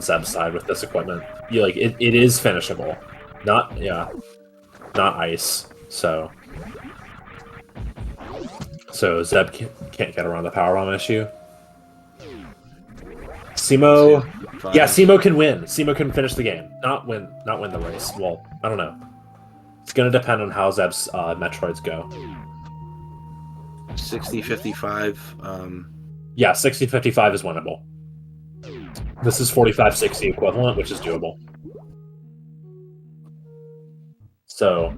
Zeb's side with this equipment. It is finishable. Not Ice. So Zeb can't get around the power bomb issue. Simo, yeah, Simo can win. Simo can finish the game, not win the race. Well, I don't know. It's gonna depend on how Zeb's Metroids go. 60-55. Yeah, 60-55 is winnable. This is 45-60 equivalent, which is doable. So...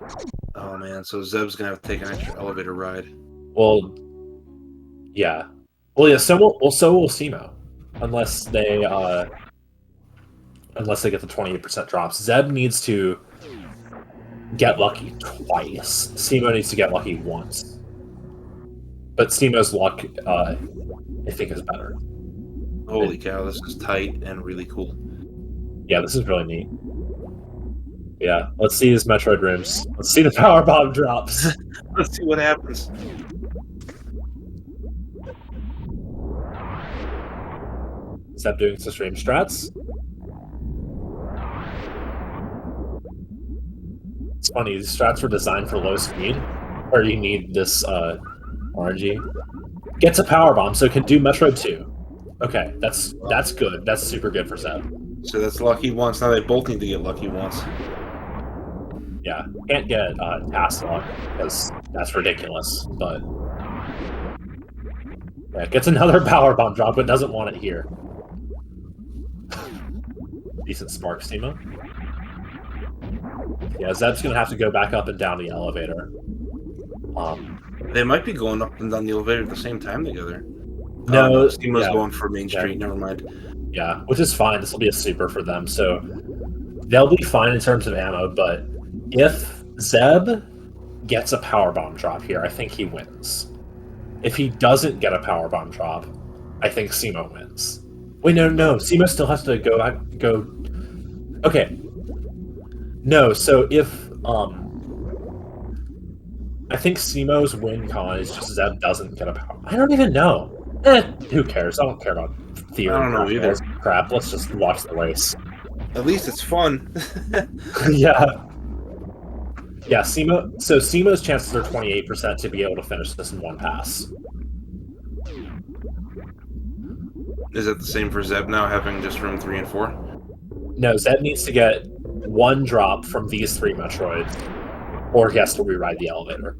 Oh man, so Zeb's gonna have to take an extra elevator ride. Well, yeah. Well, yeah, so will Simo. Unless they get the 28% drops. Zeb needs to get lucky twice. Simo needs to get lucky once. But Simo's luck, I think, is better. Holy cow, this is tight and really cool. Yeah, this is really neat. Yeah, let's see his Metroid rooms. Let's see the power bomb drops. Let's see what happens. Zeb doing some stream strats. It's funny, these strats were designed for low speed, where you need this RNG. Gets a power bomb, so can do Metroid 2. Okay, that's good. That's super good for Zeb. So that's lucky once. Now they both need to get lucky once. Yeah, can't get task luck because that's ridiculous. But yeah, gets another power bomb drop, but doesn't want it here. Decent spark Steamo. Yeah, Zeb's gonna have to go back up and down the elevator. They might be going up and down the elevator at the same time together. No, no, Steamo's yeah, going for Main yeah. Street. Never mind. Yeah, which is fine. This will be a super for them, so they'll be fine in terms of ammo. But if Zeb gets a power bomb drop here, I think he wins. If he doesn't get a power bomb drop, I think Steamo wins. Wait, no, Steamo still has to go back. Okay. No, so if I think Steamo's win con is just Zeb doesn't get a power. I don't even know. Who cares? I don't care about theory. I don't know either. Crap. Let's just watch the race. At least it's fun. Yeah. Yeah, Steamo. So Steamo's chances are 28% to be able to finish this in one pass. Is it the same for Zeb now, having just room 3 and 4? No, Zeb needs to get one drop from these 3 Metroids, or he has to reride the elevator.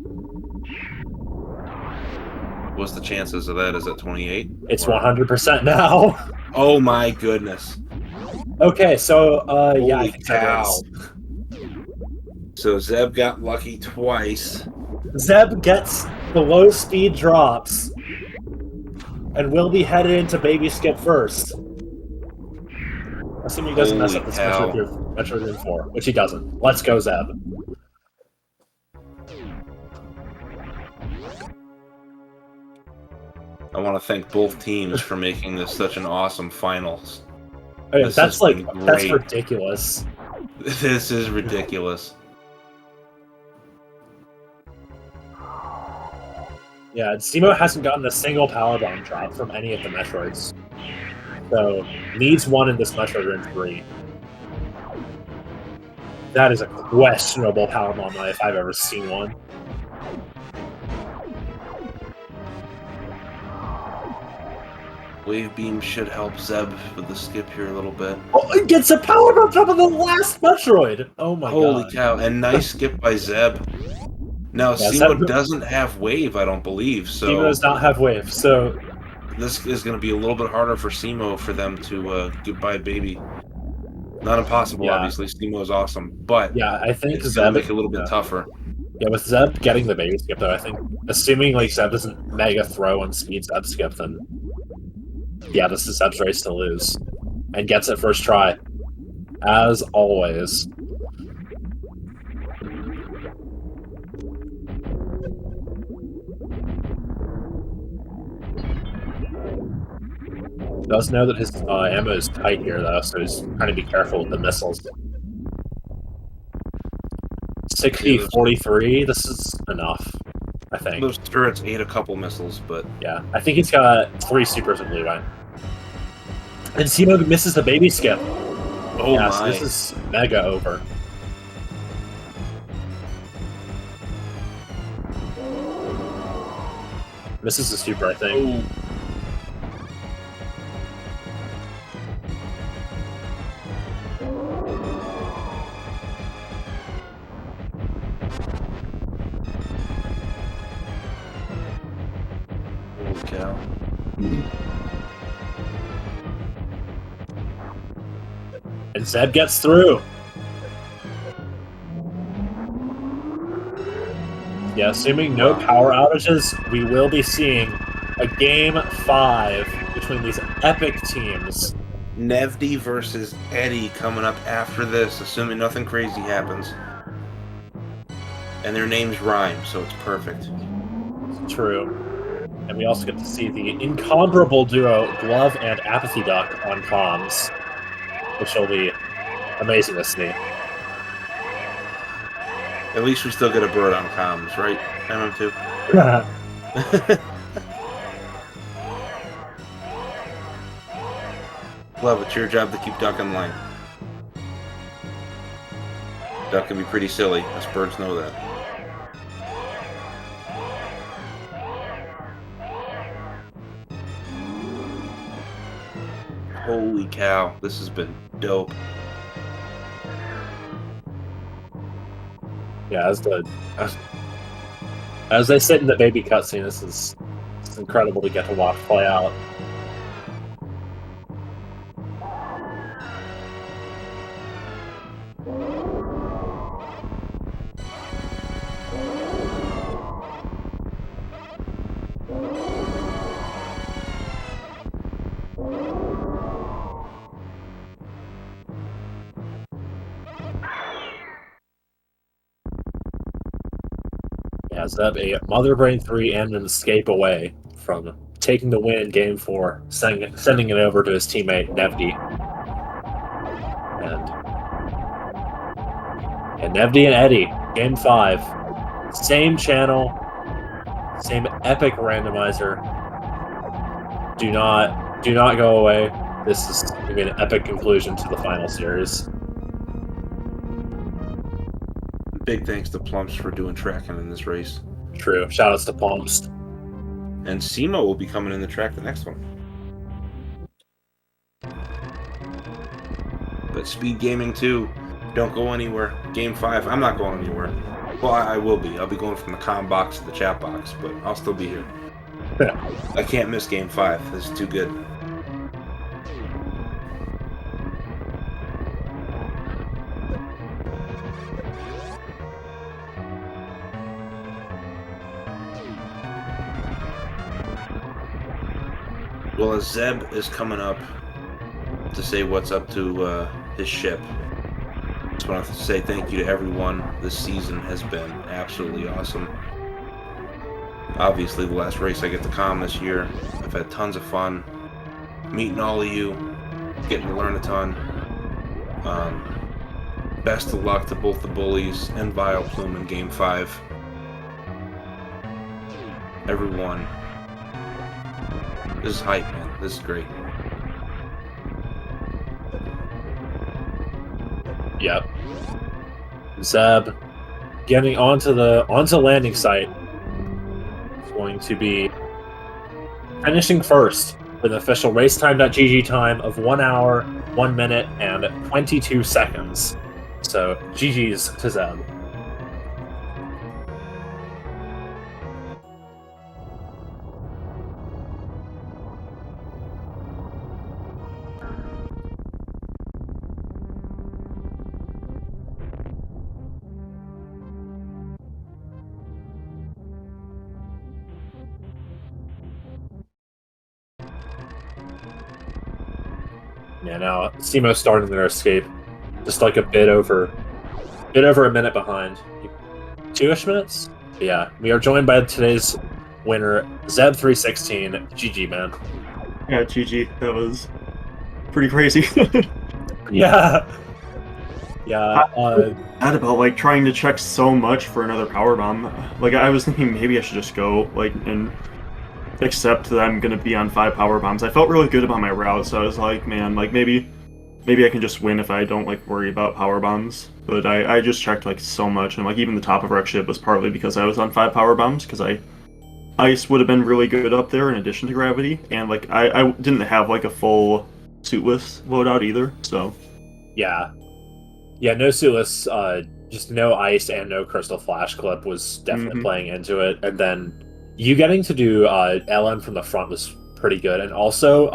What's the chances of that? Is it 28? It's 100% now. Oh my goodness. Okay, so yeah, I Holy think cow. So Zeb got lucky twice. Zeb gets the low speed drops, and will be headed into Baby Skip first. Assuming he doesn't mess up this Metroid 4, which he doesn't. Let's go, Zeb. I want to thank both teams for making this such an awesome finals. Oh, yeah, that's ridiculous. This is ridiculous. Yeah, Steamo hasn't gotten a single power bomb drop from any of the Metroids. So, needs one in this Metroid Run 3. That is a questionable power bomb if I've ever seen one. Wave Beam should help Zeb with the skip here a little bit. Oh, it gets a power bomb drop on the last Metroid! Oh my god. Holy cow, and nice skip by Zeb. Now, Yeah, Steamo doesn't have wave, I don't believe, so... Steamo does not have wave, so... This is going to be a little bit harder for Steamo for them to goodbye baby. Not impossible, obviously. Steamo is awesome, but yeah, I think it's going to make it a little bit tougher. Yeah, with Zeb getting the baby skip, though, I think, assuming like Zeb doesn't mega throw and speed Zeb skip, then yeah, this is Zeb's race to lose. And gets it first try. As always. Does know that his ammo is tight here, though, so he's trying to be careful with the missiles. 60-43, this is enough, I think. Those turrets ate a couple missiles, but... Yeah, I think he's got 3 supers in blue line. And Steamo misses the baby skip. Oh yeah, my. so this is mega over. Misses the super, I think. Oh. Cow. And Zeb gets through. Yeah, assuming no power outages, we will be seeing a Game 5 between these epic teams. Nevdi versus Eddie coming up after this, assuming nothing crazy happens. And their names rhyme, so it's perfect. It's true. And we also get to see the incomparable duo Glove and Apathy Duck on comms, which will be amazing to see. At least we still get a bird on comms, right? MM2? Glove, it's your job to keep Duck in line. Duck can be pretty silly, us birds know that. Holy cow, this has been dope. Yeah, as they sit in the baby cutscene, it's incredible to get to watch play out. Yeah, Zeb, a Mother Brain 3 and an escape away from taking the win in Game 4, sending it over to his teammate, Nevdi. And Nevdi and Eddie, Game 5. Same channel, same epic randomizer. Do not go away. This is going to be an epic conclusion to the final series. Big thanks to Plumps for doing tracking in this race. True. Shoutouts to Plumps. And Simo will be coming in the track the next one. But Speed Gaming 2, don't go anywhere. Game 5, I'm not going anywhere. Well, I will be. I'll be going from the comm box to the chat box, but I'll still be here. I can't miss Game 5. This is too good. Well, as Zeb is coming up to say what's up to his ship, just want to say thank you to everyone. This season has been absolutely awesome. Obviously, the last race I get to comm this year. I've had tons of fun meeting all of you, getting to learn a ton. Best of luck to both the Bullies and V.I.L.P.L.U.M.E in Game 5. Everyone. This is hype, man. This is great. Yep. Zeb getting onto landing site is going to be finishing first with an official racetime.gg time of 1 hour, 1 minute, and 22 seconds. So GG's to Zeb. Yeah, now Simo starting their escape, just like a bit over a minute behind. 2-ish minutes? Yeah, we are joined by today's winner, Zeb316. GG, man. Yeah, GG. That was pretty crazy. Yeah. Yeah. Bad about like trying to check so much for another power bomb. Like I was thinking maybe I should just go like and accept that I'm gonna be on 5 power bombs. I felt really good about my route, so I was like, man, like maybe I can just win if I don't like worry about power bombs. But I just checked like so much, and like even the top of our ship was partly because I was on 5 power bombs, because ice would have been really good up there in addition to gravity, and like I didn't have like a full suitless loadout either, so Yeah, no suitless, just no ice and no crystal flash clip was definitely playing into it, and then you getting to do LM from the front was pretty good, and also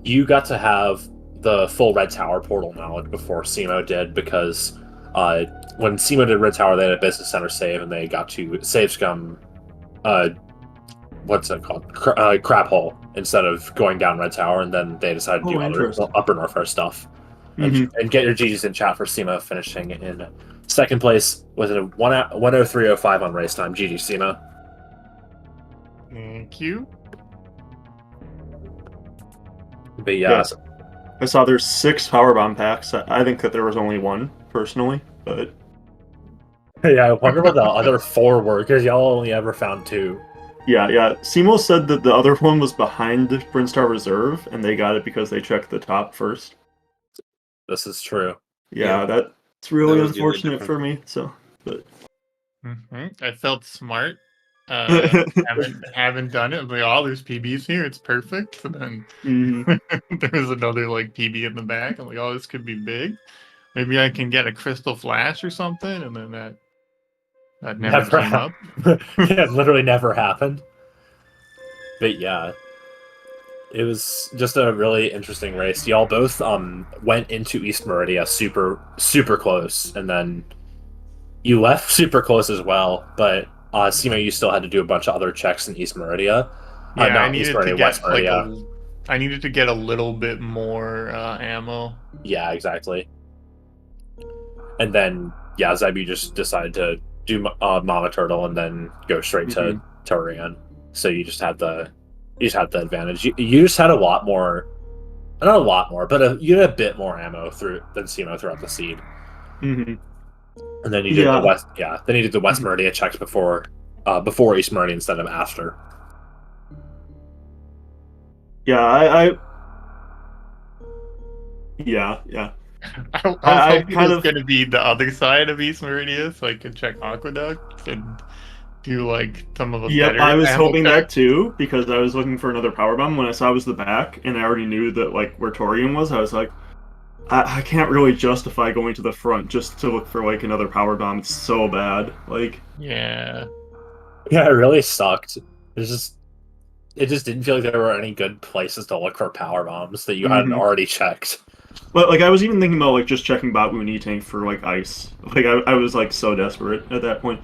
you got to have the full red tower portal knowledge before Simo did, because when Simo did red tower, they had a business center save, and they got to save scum what's it called? Crap hole, instead of going down red tower, and then they decided to do other upper northwest stuff. And get your GGs in chat for Simo finishing in second place with a 103.05 on race time. GG, Simo. Thank you. But yeah, I saw there's 6 powerbomb packs. I think that there was only 1 personally, but yeah, I wonder what the other 4 were, because y'all only ever found 2. Yeah. Simo said that the other one was behind Brinstar Reserve, and they got it because they checked the top first. This is true. Yeah, that's really unfortunate for me. So, but I felt smart haven't done it. I'm like, oh, there's PBs here. It's perfect. And then there's another like PB in the back. I'm like, oh, this could be big. Maybe I can get a crystal flash or something. And then that never came up. Yeah, it literally never happened. But yeah, it was just a really interesting race. Y'all both went into East Meridia super close, and then you left super close as well. But Simo, you still had to do a bunch of other checks in East Meridia. Yeah, not East Meridia, West Meridia. I needed to get a little bit more ammo. Yeah, exactly. And then Zeb, you just decided to do Mama Turtle and then go straight to Torian. So you just had the advantage. You just had a lot more, not a lot more, but you had a bit more ammo than Simo throughout the seed. Mm-hmm. And then you did the West. Yeah, then you did the West Meridia checks before East Meridia instead of after. Yeah, I was hoping it was going to be the other side of East Meridia, so I could check Aqueduct and do like some of the better. I was hoping that too, because I was looking for another power bomb. When I saw it was the back, and I already knew that like where Torian was, I was like, I can't really justify going to the front just to look for like another power bomb. It's so bad. Like, yeah, it really sucked. It just didn't feel like there were any good places to look for power bombs that you hadn't already checked. But like I was even thinking about like just checking V.I.L.P.L.U.M.E tank for like ice. Like I was like so desperate at that point.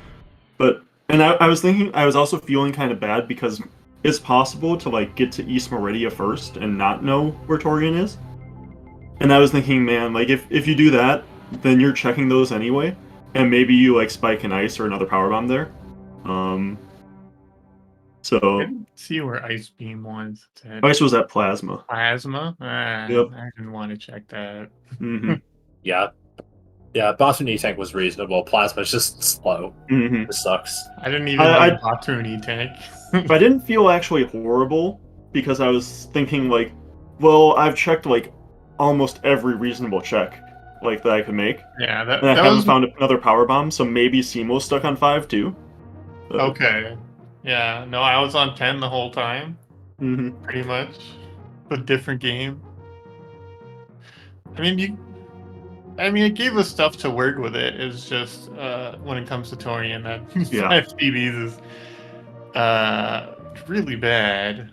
But and I was thinking, I was also feeling kind of bad because it's possible to like get to East Meridia first and not know where Torian is. And I was thinking, man, like if you do that, then you're checking those anyway, and maybe you like spike an ice or another power bomb there. So I didn't see where Ice Beam was. Ice was at Plasma. Plasma? Yep. I didn't want to check that. Yeah, Boston E-Tank was reasonable. Plasma's just slow. It sucks. I didn't even know Boston E-Tank. I didn't feel actually horrible because I was thinking like, well, I've checked like almost every reasonable check like that I could make. Yeah, and I haven't found another power bomb, so maybe Simo's stuck on 5 too. Okay. Yeah, no, I was on 10 the whole time. Pretty much. A different game. I mean, it gave us stuff to work with it. It's just when it comes to Torian, that 5 PBs is really bad.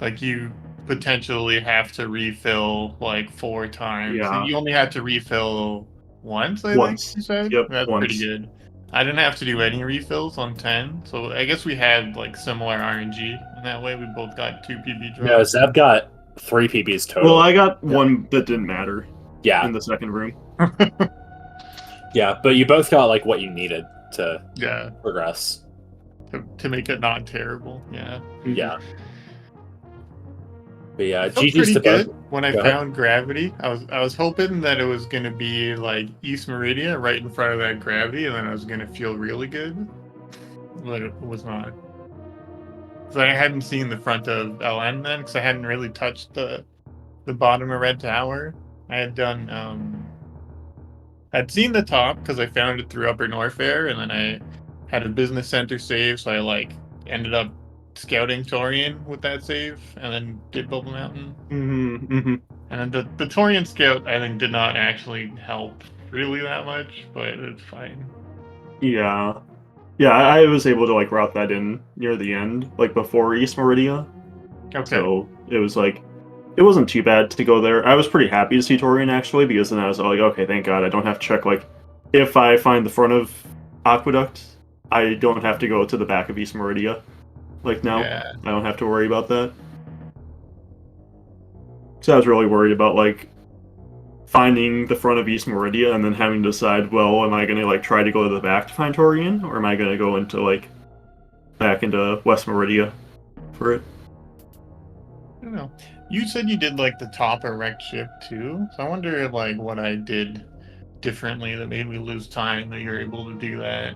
Like you potentially have to refill like 4 times. Yeah. You only had to refill once, I think you said? Yep, that's pretty good. I didn't have to do any refills on 10, so I guess we had like similar RNG in that way. We both got 2 PB drops. No, Zeb got 3 PBs total. Well, I got one that didn't matter. Yeah. In the second room. Yeah, but you both got like what you needed to progress. To make it not terrible. Yeah. Yeah. But yeah, GG's to good both. When I found gravity. I was hoping that it was gonna be like East Meridia right in front of that gravity, and then I was gonna feel really good. But it was not. So I hadn't seen the front of LN then, because I hadn't really touched the bottom of Red Tower. I had done I'd seen the top because I found it through Upper Norfair, and then I had a business center save, so I like ended up scouting Torian with that save, and then did Bubble Mountain. And then the Torian scout, I think, did not actually help really that much, but it's fine. Yeah, I was able to like route that in near the end, like before East Meridia. Okay. So it was like, it wasn't too bad to go there. I was pretty happy to see Torian actually, because then I was like, okay, thank God, I don't have to check like, if I find the front of Aqueduct, I don't have to go to the back of East Meridia. Like now, I don't have to worry about that. So I was really worried about like finding the front of East Meridia and then having to decide, well, am I going to like try to go to the back to find Torian, or am I going to go into like back into West Meridia for it? I don't know. You said you did like the top erect ship too, so I wonder like what I did differently that made me lose time that you're able to do that.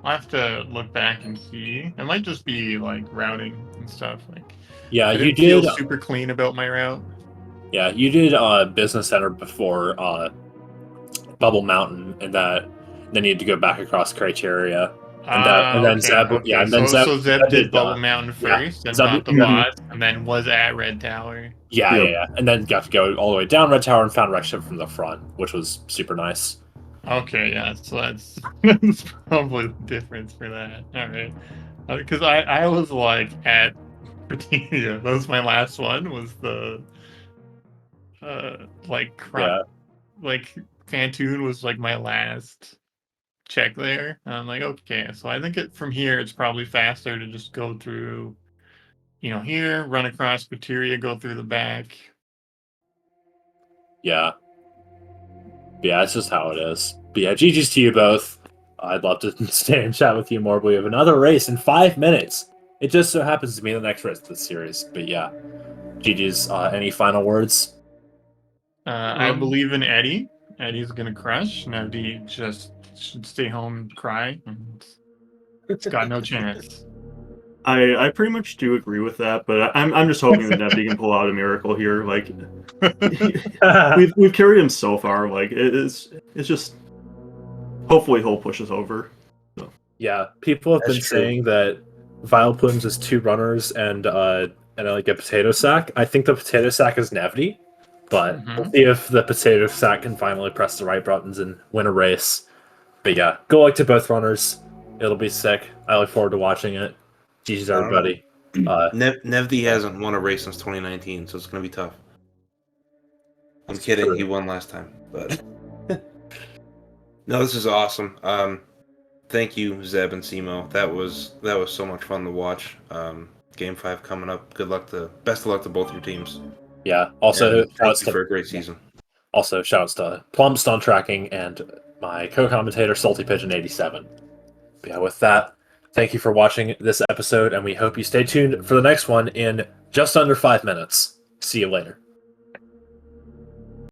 I'll have to look back and see. It might just be like routing and stuff. Like, I didn't feel super clean about my route. Yeah, you did Business Center before Bubble Mountain, and then you had to go back across Criteria And then Okay, Zeb, okay. and then So Zeb did Bubble uh, Mountain yeah, first and Zeb, fought the Mhm. boss, and then was at Red Tower. Yep. and then got to go all the way down Red Tower and found Wreck Ship from the front, which was super nice. Okay, yeah, so that's probably the difference for that. All right, because I was like at Britannia. That was my last one. Was the like Yeah, like Fantoon was like my last check there. And I'm like, okay, so I think from here it's probably faster to just go through, here, run across Bateria, go through the back. yeah, it's just how it is. But yeah, GG's to you both. I'd love to stay and chat with you more, but we have another race in 5 minutes. It just so happens to be the next race of the series. But yeah, GG's. Any final words? I believe in Eddie. Eddie's gonna crush. Nevdi just should stay home and cry. And it's got no chance. I pretty much do agree with that, but I'm just hoping that Nevdi can pull out a miracle here. Like we've carried him so far. Like it's just hopefully he'll push us over. So. Yeah, people have That's been true. saying that V.I.L.P.L.U.M.E is 2 runners and like a potato sack. I think the potato sack is Nevdi, but we'll see if the potato sack can finally press the right buttons and win a race. But yeah, good luck to both runners. It'll be sick. I look forward to watching it. GG's everybody. Nevdi hasn't won a race since 2019, so it's gonna be tough. I'm kidding. true. He won last time, but no, this is awesome. Thank you, Zeb and Simo. That was so much fun to watch. Game 5 coming up. Best of luck to both your teams. Yeah. Also, And thank you for a great season. Also, shouts to Plum Stunt Tracking and my co-commentator Salty Pigeon 87. But yeah, with that, thank you for watching this episode, and we hope you stay tuned for the next one in just under 5 minutes. See you later.